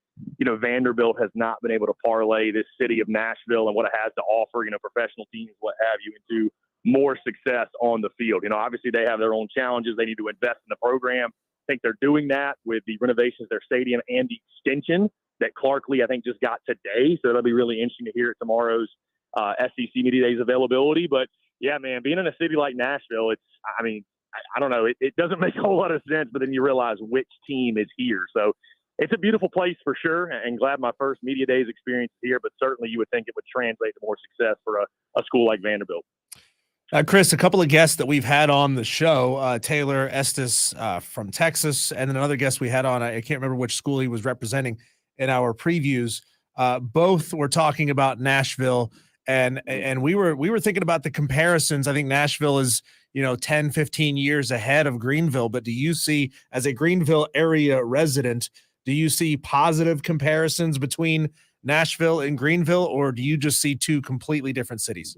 Vanderbilt has not been able to parlay this city of Nashville and what it has to offer, professional teams, what have you, into more success on the field. Obviously they have their own challenges. They need to invest in the program. I think they're doing that with the renovations of their stadium and the extension that Clark Lee, I think, just got today. So it'll be really interesting to hear at tomorrow's SEC Media Days availability. But yeah, man, being in a city like Nashville, I don't know. It doesn't make a whole lot of sense, but then you realize which team is here. So it's a beautiful place for sure, and glad my first Media Days experience is here, but certainly you would think it would translate to more success for a school like Vanderbilt. Chris, a couple of guests that we've had on the show, Taylor Estes from Texas, and then another guest we had on, I can't remember which school he was representing in our previews. Both were talking about Nashville, and we were thinking about the comparisons. I think Nashville is, 10, 15 years ahead of Greenville, but do you see, as a Greenville area resident, do you see positive comparisons between Nashville and Greenville, or do you just see two completely different cities?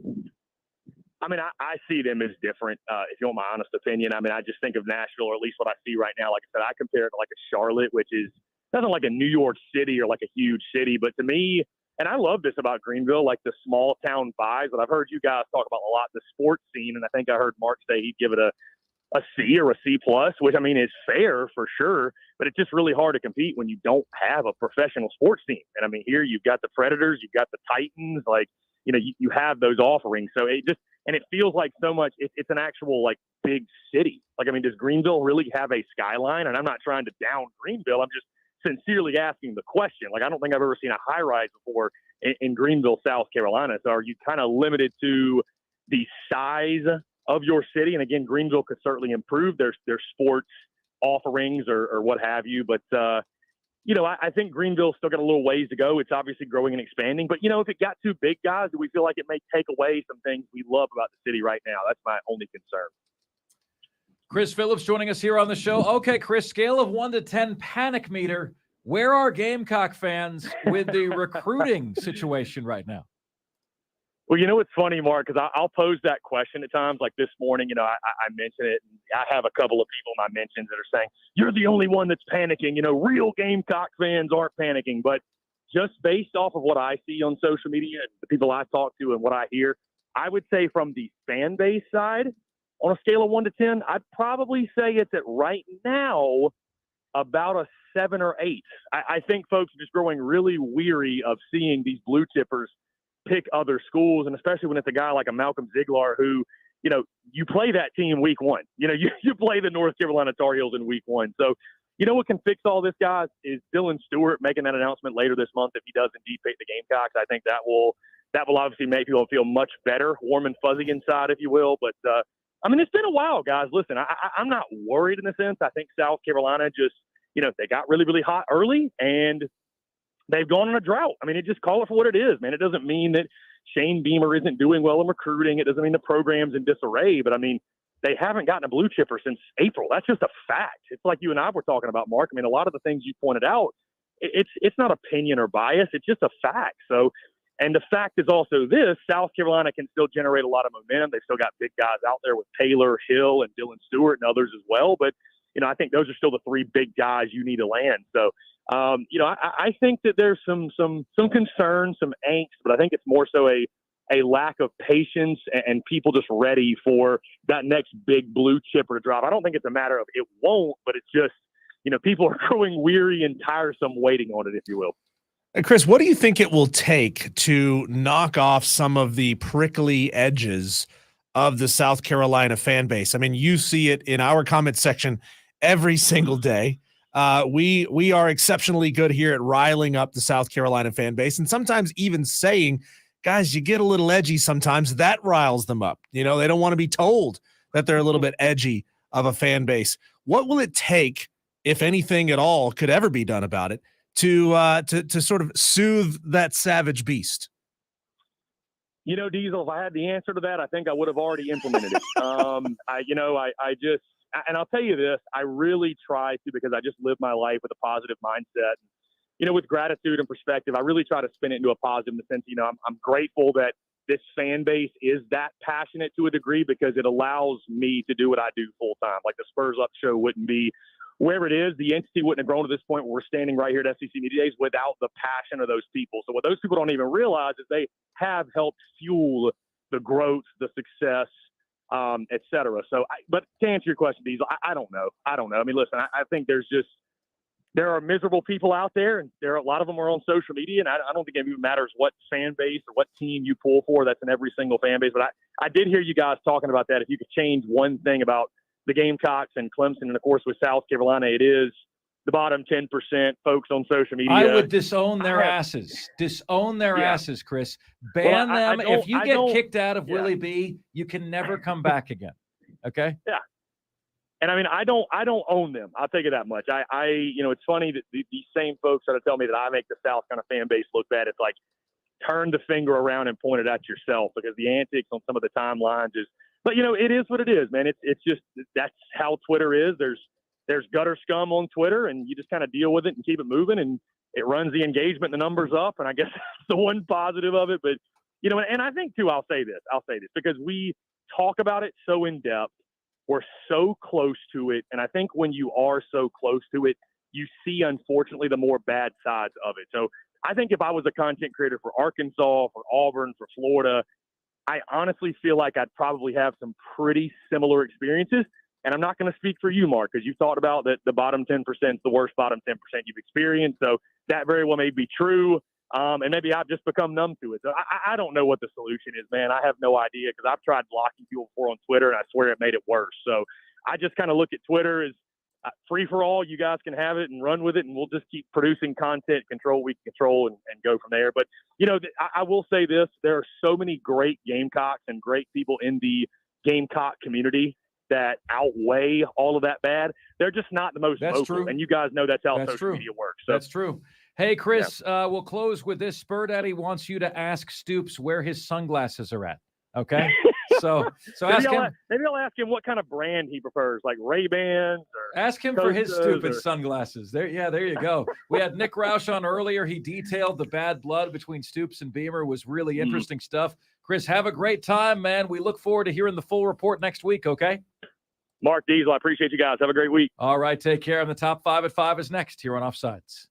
I mean, I see them as different, if you want my honest opinion. I mean, I just think of Nashville, or at least what I see right now. Like I said, I compare it to like a Charlotte, which is nothing like a New York City or like a huge city. But to me, and I love this about Greenville, like the small town vibes. And I've heard you guys talk about a lot the sports scene. And I think I heard Mark say he'd give it a C or a C plus, which I mean is fair for sure. But it's just really hard to compete when you don't have a professional sports team. And I mean, here you've got the Predators, you've got the Titans, like, you have those offerings. So and it feels like so much, it's an actual like big city. Like, I mean, does Greenville really have a skyline? And I'm not trying to down Greenville. I'm just sincerely asking the question. Like, I don't think I've ever seen a high rise before in Greenville, South Carolina. So are you kind of limited to the size of your city? And again, Greenville could certainly improve their sports offerings or what have you. But, I think Greenville's still got a little ways to go. It's obviously growing and expanding. But, if it got too big, guys, do we feel like it may take away some things we love about the city right now? That's my only concern. Chris Phillips joining us here on the show. Okay, Chris, scale of 1 to 10 panic meter. Where are Gamecock fans with the recruiting situation right now? Well, it's funny, Mark, because I'll pose that question at times. Like this morning, I mention it. And I have a couple of people in my mentions that are saying, you're the only one that's panicking. Real Gamecock fans aren't panicking. But just based off of what I see on social media and the people I talk to and what I hear, I would say from the fan base side, on a scale of 1 to 10, I'd probably say it's at right now about a 7 or 8. I think folks are just growing really weary of seeing these blue chippers pick other schools, and especially when it's a guy like a Malcolm Ziegler who, you play that team week 1. You play the North Carolina Tar Heels in week 1. So, what can fix all this, guys, is Dylan Stewart making that announcement later this month if he does indeed pick the Gamecocks. I think that will obviously make people feel much better, warm and fuzzy inside, if you will. But, I mean, it's been a while, guys. Listen, I'm not worried in a sense. I think South Carolina just, they got really, really hot early, and they've gone on a drought. I mean, just call it for what it is, man. It doesn't mean that Shane Beamer isn't doing well in recruiting. It doesn't mean the program's in disarray. But, I mean, they haven't gotten a blue chipper since April. That's just a fact. It's like you and I were talking about, Mark. I mean, a lot of the things you pointed out, it's not opinion or bias. It's just a fact. So, and the fact is also this, South Carolina can still generate a lot of momentum. They've still got big guys out there with Taylor, Hill, and Dylan Stewart and others as well. But, I think those are still the 3 big guys you need to land. So, I think that there's some concern, some angst, but I think it's more so a lack of patience and people just ready for that next big blue chipper to drop. I don't think it's a matter of it won't, but it's just, people are growing weary and tiresome waiting on it, if you will. Chris, what do you think it will take to knock off some of the prickly edges of the South Carolina fan base? I mean, you see it in our comment section every single day. We are exceptionally good here at riling up the South Carolina fan base, and sometimes even saying, guys, you get a little edgy sometimes. That riles them up. They don't want to be told that they're a little bit edgy of a fan base. What will it take, if anything at all could ever be done about it, to sort of soothe that savage beast? Diesel, if I had the answer to that, I think I would have already implemented it. And I'll tell you this, I really try to, because I just live my life with a positive mindset. With gratitude and perspective, I really try to spin it into a positive in the sense, I'm grateful that this fan base is that passionate to a degree, because it allows me to do what I do full time. Like the Spurs Up show wouldn't be where it is. The entity wouldn't have grown to this point where we're standing right here at SEC Media Days without the passion of those people. So what those people don't even realize is they have helped fuel the growth, the success, et cetera. So, but to answer your question, Diesel, I don't know. I mean, listen, I think there are miserable people out there, and a lot of them are on social media, and I don't think it even matters what fan base or what team you pull for. That's in every single fan base. But I did hear you guys talking about that. If you could change one thing about the Gamecocks and Clemson, and of course with South Carolina, it is the bottom 10% folks on social media. I would disown their asses. Disown their Yeah. asses, Chris. Ban Well, I them. don't- If you I get don't- kicked out of yeah. Willie B, you can never come back again. Okay? And I mean, I don't own them. I'll take it that much. It's funny that these same folks that tell me that I make the South kind of fan base look bad. It's like, turn the finger around and point it at yourself, because the antics on some of the timelines is, but it is what it is, man. It's just, that's how Twitter is. There's gutter scum on Twitter, and you just kind of deal with it and keep it moving, and it runs the engagement, the numbers up. And I guess that's the one positive of it. But, and I think too, I'll say this because we talk about it so in depth. We're so close to it. And I think when you are so close to it, you see, unfortunately, the more bad sides of it. So I think if I was a content creator for Arkansas, for Auburn, for Florida, I honestly feel like I'd probably have some pretty similar experiences. And I'm not going to speak for you, Mark, because you've talked about that the bottom 10% is the worst bottom 10% you've experienced. So that very well may be true. And maybe I've just become numb to it. So I don't know what the solution is, man. I have no idea, because I've tried blocking people before on Twitter, and I swear it made it worse. So I just kind of look at Twitter as free for all. You guys can have it and run with it, and we'll just keep producing content, control what we can control, and go from there. But, I will say this. There are so many great Gamecocks and great people in the Gamecock community that outweigh all of that bad. They're just not the most That's vocal. true. And you guys know that's how That's social true. media works. So That's true. Hey, Chris, we'll close with this. Spur Daddy wants you to ask Stoops where his sunglasses are at. Okay? So ask him. Maybe I'll ask him what kind of brand he prefers, like Ray-Bans or Ask him for his Costas stupid or- sunglasses. There you go. We had Nick Roush on earlier. He detailed the bad blood between Stoops and Beamer. It was really interesting stuff. Chris, have a great time, man. We look forward to hearing the full report next week, okay? Mark Diesel, I appreciate you guys. Have a great week. All right, take care. And the top 5 at 5 is next here on Offsides.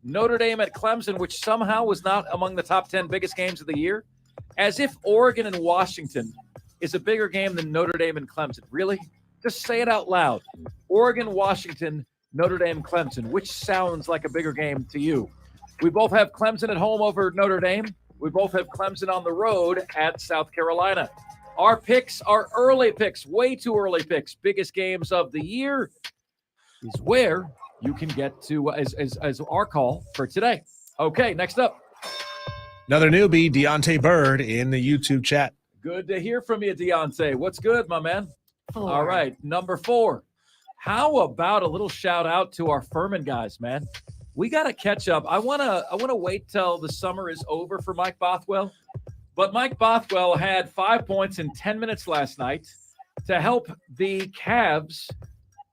Notre Dame at Clemson, which somehow was not among the top 10 biggest games of the year, as if Oregon and Washington is a bigger game than Notre Dame and Clemson. Really? Just say it out loud. Oregon, Washington, Notre Dame, Clemson. Which sounds like a bigger game to you? We both have Clemson at home over Notre Dame. We both have Clemson on the road at South Carolina. Our picks are early picks, way too early picks. Biggest games of the year is where you can get to as our call for today. Okay, next up. Another newbie, Deontay Bird, in the YouTube chat. Good to hear from you, Deontay. What's good, my man? 4. All right, number 4. How about a little shout out to our Furman guys, man? We got to catch up. I wanna wait till the summer is over for Mike Bothwell, but Mike Bothwell had 5 points in 10 minutes last night to help the Cavs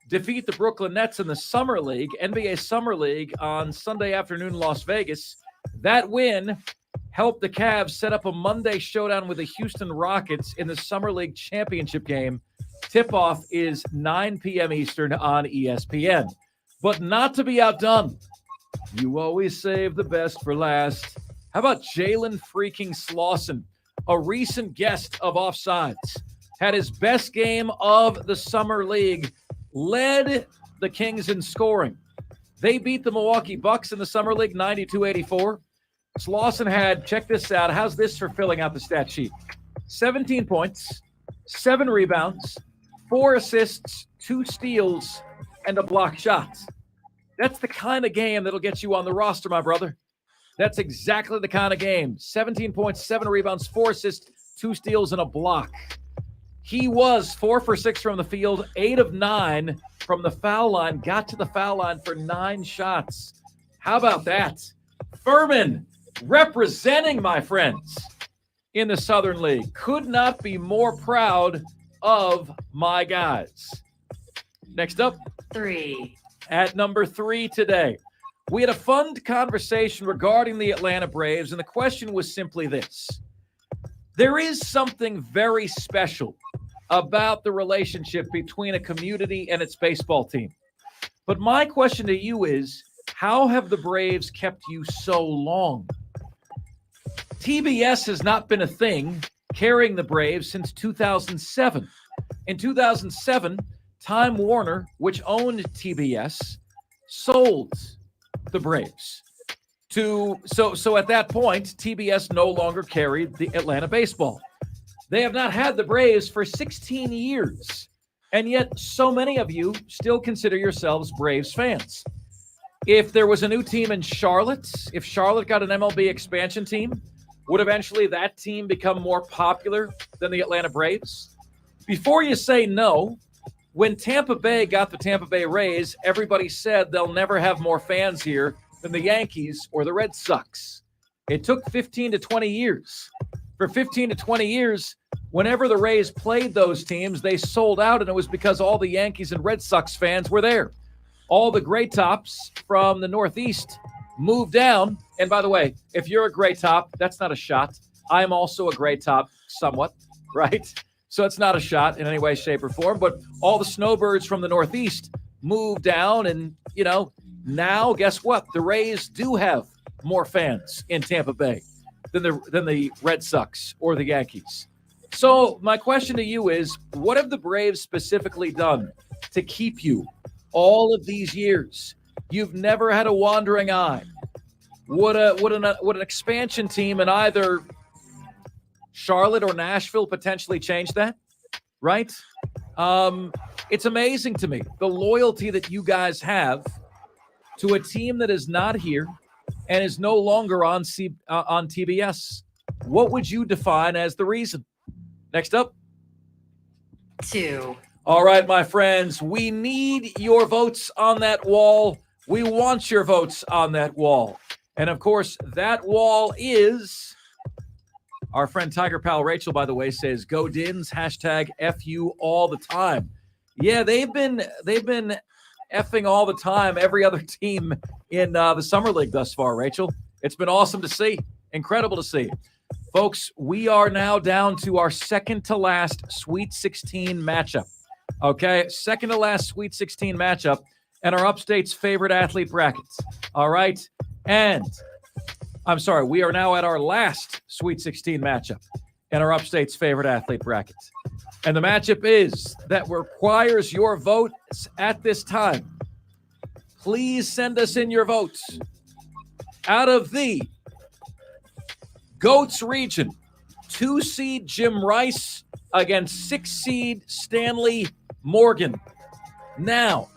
defeat the Brooklyn Nets in the Summer League, NBA Summer League on Sunday afternoon in Las Vegas. That win helped the Cavs set up a Monday showdown with the Houston Rockets in the Summer League championship game. Tip-off is 9 p.m. Eastern on ESPN. But not to be outdone, you always save the best for last. How about Jalen freaking Slauson, a recent guest of Offsides, had his best game of the Summer League, led the Kings in scoring. They beat the Milwaukee Bucks in the Summer League 92-84. Slauson had, check this out, how's this for filling out the stat sheet? 17 points, 7 rebounds, 4 assists, 2 steals, and a block shot. That's the kind of game that'll get you on the roster, my brother. That's exactly the kind of game. 17 points, 7 rebounds, 4 assists, 2 steals, and a block. He was 4 for 6 from the field, 8 of 9 from the foul line, got to the foul line for 9 shots. How about that? Furman representing, my friends, in the Southern League. Could not be more proud of my guys. Next up. 3. At number 3 today, we had a fun conversation regarding the Atlanta Braves, and the question was simply this. There is something very special about the relationship between a community and its baseball team. But my question to you is, how have the Braves kept you so long? TBS has not been a thing carrying the Braves since 2007. In 2007, Time Warner, which owned TBS, sold the Braves. So at that point, TBS no longer carried the Atlanta baseball. They have not had the Braves for 16 years, and yet so many of you still consider yourselves Braves fans. If there was a new team in Charlotte, if Charlotte got an MLB expansion team, would eventually that team become more popular than the Atlanta Braves? Before you say no, when Tampa Bay got the Tampa Bay Rays, everybody said they'll never have more fans here than the Yankees or the Red Sox. It took 15 to 20 years. For 15 to 20 years, whenever the Rays played those teams, they sold out, and it was because all the Yankees and Red Sox fans were there. All the gray tops from the Northeast moved down. And by the way, if you're a gray top, that's not a shot. I'm also a gray top somewhat, right? So it's not a shot in any way, shape, or form. But all the snowbirds from the Northeast moved down, and, you know, now guess what? The Rays do have more fans in Tampa Bay than the Red Sox or the Yankees. So my question to you is, what have the Braves specifically done to keep you all of these years? You've never had a wandering eye. Would an expansion team in either Charlotte or Nashville potentially change that? Right? It's amazing to me, the loyalty that you guys have to a team that is not here and is no longer on TBS. What would you define as the reason? Next up. 2. All right, my friends, we need your votes on that wall. We want your votes on that wall. And, of course, that wall is our friend Tiger Pal Rachel, by the way, says, go Dins, hashtag FU all the time. Yeah, they've been effing all the time every other team in the Summer League thus far, Rachel. It's been awesome to see. Incredible to see. Folks, we are now down to our second to last Sweet 16 matchup. Okay, second to last Sweet 16 matchup. and our Upstate's favorite athlete brackets. All right. And I'm sorry, we are now at our last Sweet 16 matchup in our Upstate's favorite athlete brackets. And the matchup is that requires your votes at this time. Please send us in your votes. Out of the GOATS region, 2-seed Jim Rice against 6-seed Stanley Morgan. Now,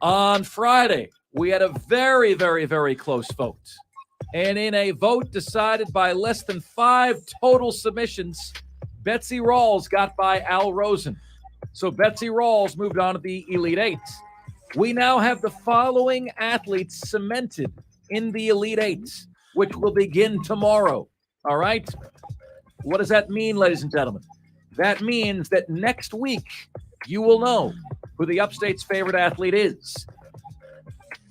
on Friday, we had a very, very, very close vote. And in a vote decided by less than 5 total submissions, Betsy Rawls got by Al Rosen. So Betsy Rawls moved on to the Elite Eight. We now have the following athletes cemented in the Elite Eight, which will begin tomorrow. All right? What does that mean, ladies and gentlemen? That means that next week you will know who the Upstate's favorite athlete is.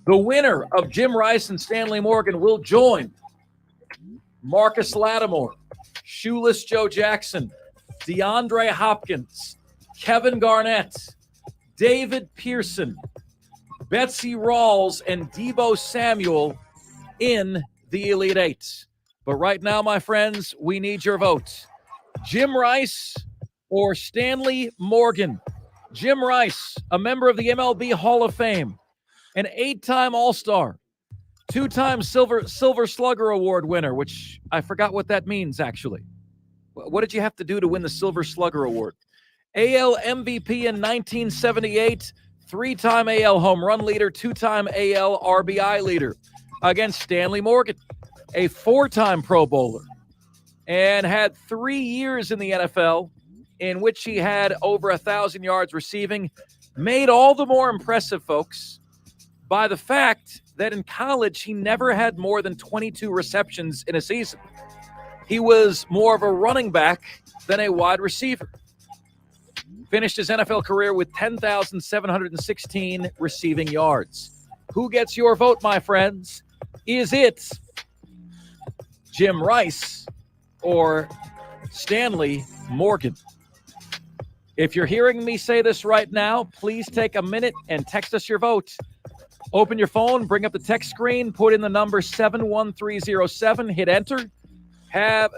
The winner of Jim Rice and Stanley Morgan will join Marcus Lattimore, Shoeless Joe Jackson, DeAndre Hopkins, Kevin Garnett, David Pearson, Betsy Rawls, and Deebo Samuel in the Elite Eight. But right now, my friends, we need your votes. Jim Rice or Stanley Morgan? Jim Rice, a member of the MLB Hall of Fame, an 8-time All-Star, 2-time Silver Slugger Award winner, which I forgot what that means, actually. What did you have to do to win the Silver Slugger Award? AL MVP in 1978, 3-time AL home run leader, 2-time AL RBI leader against Stanley Morgan, a 4-time Pro Bowler, and had 3 years in the NFL in which he had over 1,000 yards receiving, made all the more impressive, folks, by the fact that in college he never had more than 22 receptions in a season. He was more of a running back than a wide receiver. Finished his NFL career with 10,716 receiving yards. Who gets your vote, my friends? Is it Jim Rice or Stanley Morgan? If you're hearing me say this right now, please take a minute and text us your vote. Open your phone, bring up the text screen, put in the number 71307, hit enter,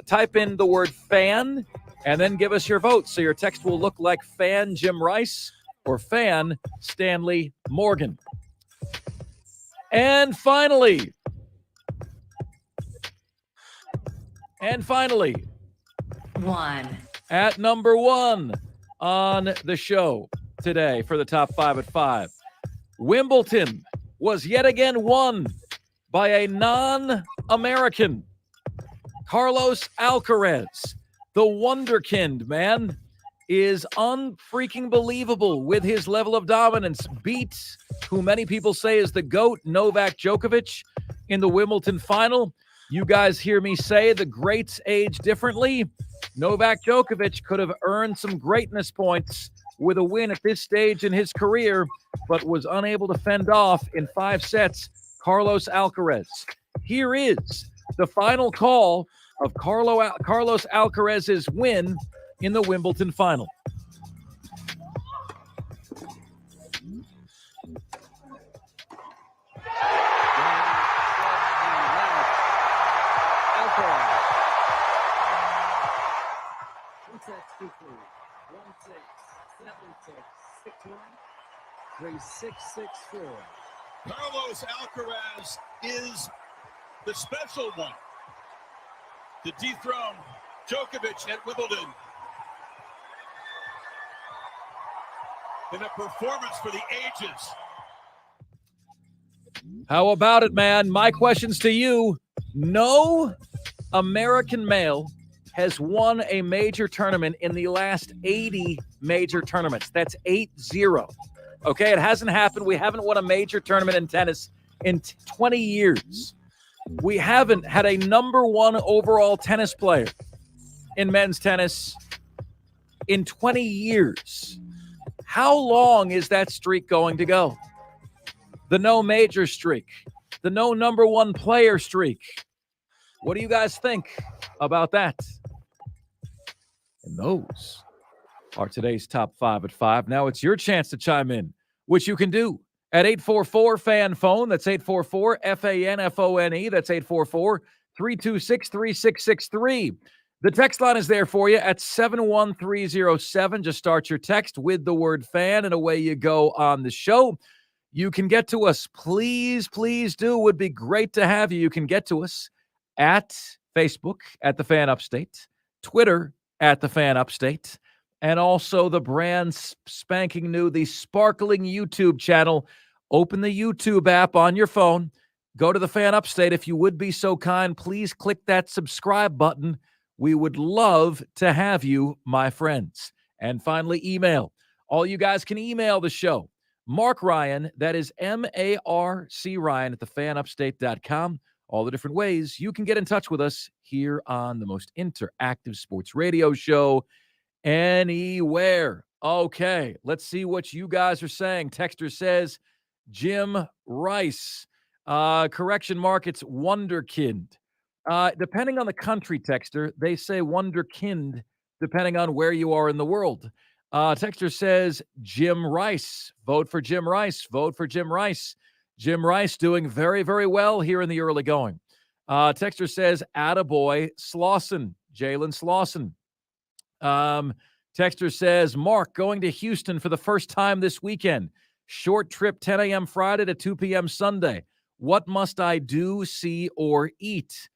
type in the word fan, and then give us your vote. So your text will look like fan Jim Rice or fan Stanley Morgan. And finally, One. at number 1 on the show today for the top 5 at 5, Wimbledon was yet again won by a non-American, Carlos Alcaraz. The wonderkind, man, is unfreaking believable with his level of dominance. Beats who many people say is the GOAT, Novak Djokovic, in the Wimbledon final. You guys hear me say the greats age differently. Novak Djokovic could have earned some greatness points with a win at this stage in his career, but was unable to fend off in 5 sets Carlos Alcaraz. Here is the final call of Carlos Alcaraz's win in the Wimbledon final. Carlos Alcaraz is the special one to dethrone Djokovic at Wimbledon in a performance for the ages. How about it, man? My questions to you. No American male has won a major tournament in the last 80 major tournaments. That's 8-0. Okay, it hasn't happened. We haven't won a major tournament in tennis in 20 years. We haven't had a number 1 overall tennis player in men's tennis in 20 years. How long is that streak going to go? The no major streak, the no number 1 player streak. What do you guys think about that? And those are today's top 5 at 5. Now it's your chance to chime in, which you can do at 844-FAN-PHONE. That's 844-FAN-FONE. That's 844-326-3663. The text line is there for you at 71307. Just start your text with the word fan, and away you go on the show. You can get to us. Please, please do. It would be great to have you. You can get to us at Facebook at The Fan Upstate, Twitter at The Fan Upstate, and also the brand spanking new, the sparkling YouTube channel. Open the YouTube app on your phone. Go to The Fan Upstate. If you would be so kind, please click that subscribe button. We would love to have you, my friends. And finally, email. All you guys can email the show. Mark Ryan, that is M-A-R-C Ryan at thefanupstate.com. All the different ways you can get in touch with us here on the most interactive sports radio show anywhere. Okay, let's see what you guys are saying. Texter says, Jim Rice. Correction, Mark, it's Wonderkind. Depending on the country, Texter, they say Wonderkind, depending on where you are in the world. Texter says, Jim Rice. Vote for Jim Rice. Vote for Jim Rice. Jim Rice doing very, very well here in the early going. Texter says, attaboy, Slauson. Jalen Slauson. Texter says, Mark, going to Houston for the first time this weekend. Short trip, 10 a.m. Friday to 2 p.m. Sunday. What must I do, see, or eat?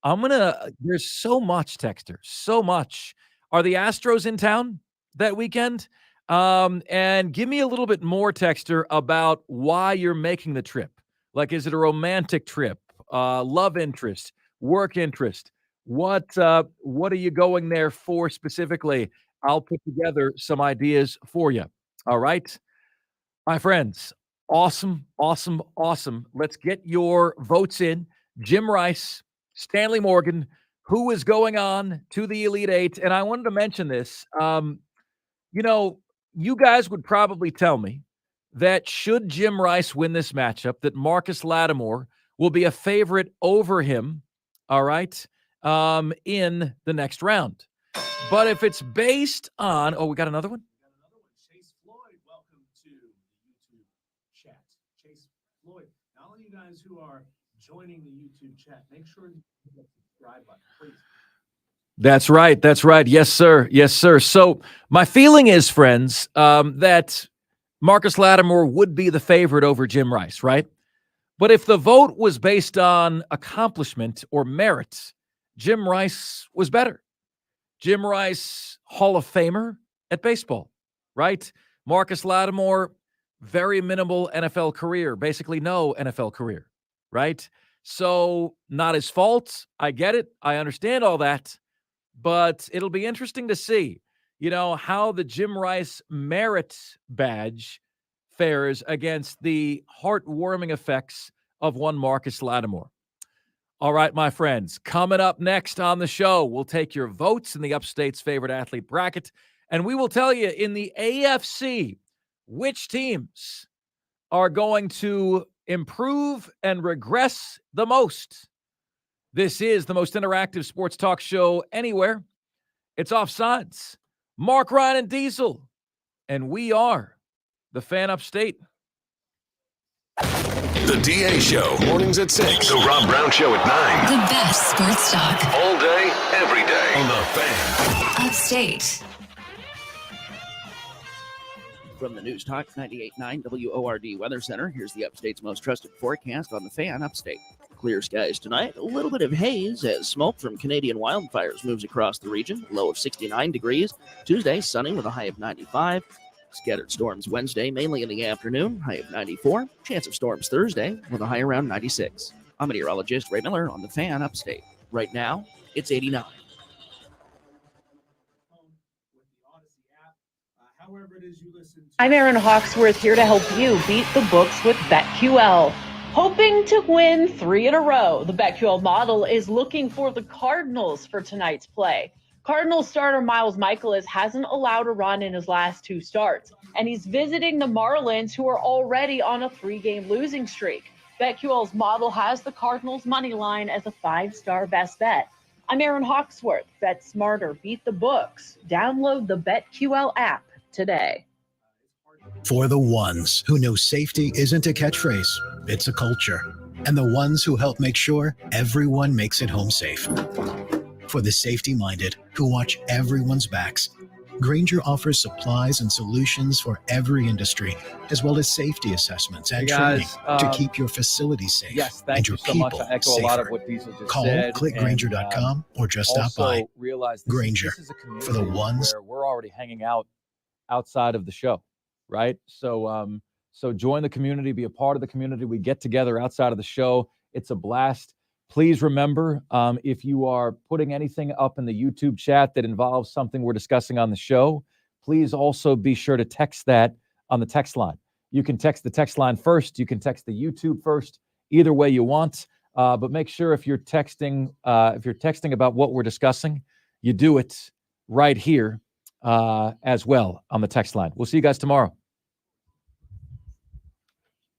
There's so much, Texter, so much. Are the Astros in town that weekend? And give me a little bit more, Texter, about why you're making the trip. Like, is it a romantic trip, love interest, work interest? What are you going there for specifically? I'll put together some ideas for you. All right, my friends. Awesome, awesome, awesome. Let's get your votes in. Jim Rice, Stanley Morgan, who is going on to the Elite Eight. And I wanted to mention this. You guys would probably tell me that should Jim Rice win this matchup, that Marcus Lattimore will be a favorite over him, all right, in the next round. But if it's based on, we got another one? Chase Floyd, welcome to the YouTube chat. Chase Floyd, now all you guys who are joining the YouTube chat, make sure you hit the subscribe button, please. That's right. That's right. Yes, sir. Yes, sir. So my feeling is, friends, that Marcus Lattimore would be the favorite over Jim Rice, right? But if the vote was based on accomplishment or merit, Jim Rice was better. Jim Rice, Hall of Famer at baseball, right? Marcus Lattimore, very minimal NFL career, basically no NFL career, right? So not his fault. I get it. I understand all that. But it'll be interesting to see, how the Jim Rice merit badge fares against the heartwarming effects of one Marcus Lattimore. All right, my friends, coming up next on the show, we'll take your votes in the Upstate's favorite athlete bracket, and we will tell you in the AFC which teams are going to improve and regress the most. This is the most interactive sports talk show anywhere. It's Offsides. Mark Ryan and Diesel. And we are the Fan Upstate. The DA Show, mornings at 6. The Rob Brown Show at 9. The best sports talk. All day, every day. On the Fan. Upstate. From the News Talk 98.9 WORD Weather Center, here's the Upstate's most trusted forecast on the Fan Upstate. Clear skies tonight, a little bit of haze as smoke from Canadian wildfires moves across the region, low of 69 degrees. Tuesday, sunny with a high of 95. Scattered storms Wednesday, mainly in the afternoon, high of 94. Chance of storms Thursday with a high around 96. I'm meteorologist Ray Miller on the Fan Upstate. Right now, it's 89. I'm Erin Hawksworth here to help you beat the books with BetQL. Hoping to win 3 in a row, the BetQL model is looking for the Cardinals for tonight's play. Cardinals starter Miles Michaelis hasn't allowed a run in his last 2 starts, and he's visiting the Marlins, who are already on a 3-game losing streak. BetQL's model has the Cardinals' money line as a 5-star best bet. I'm Erin Hawksworth. Bet smarter, beat the books. Download the BetQL app today. For the ones who know safety isn't a catchphrase, it's a culture. And the ones who help make sure everyone makes it home safe. For the safety-minded who watch everyone's backs, Grainger offers supplies and solutions for every industry, as well as safety assessments and training to keep your facilities safe. Yes, and thank your you so much. people I echo safer. a lot of what Diesel just Call, said. click Grainger.com, or just stop by. Realize Grainger, this is a community for the ones where we're already hanging out outside of the show, right? So, so join the community, be a part of the community. We get together outside of the show. It's a blast. Please remember, if you are putting anything up in the YouTube chat that involves something we're discussing on the show, please also be sure to text that on the text line. You can text the text line first. You can text the YouTube first. Either way you want. But make sure if you're texting about what we're discussing, you do it right here as well on the text line. We'll see you guys tomorrow.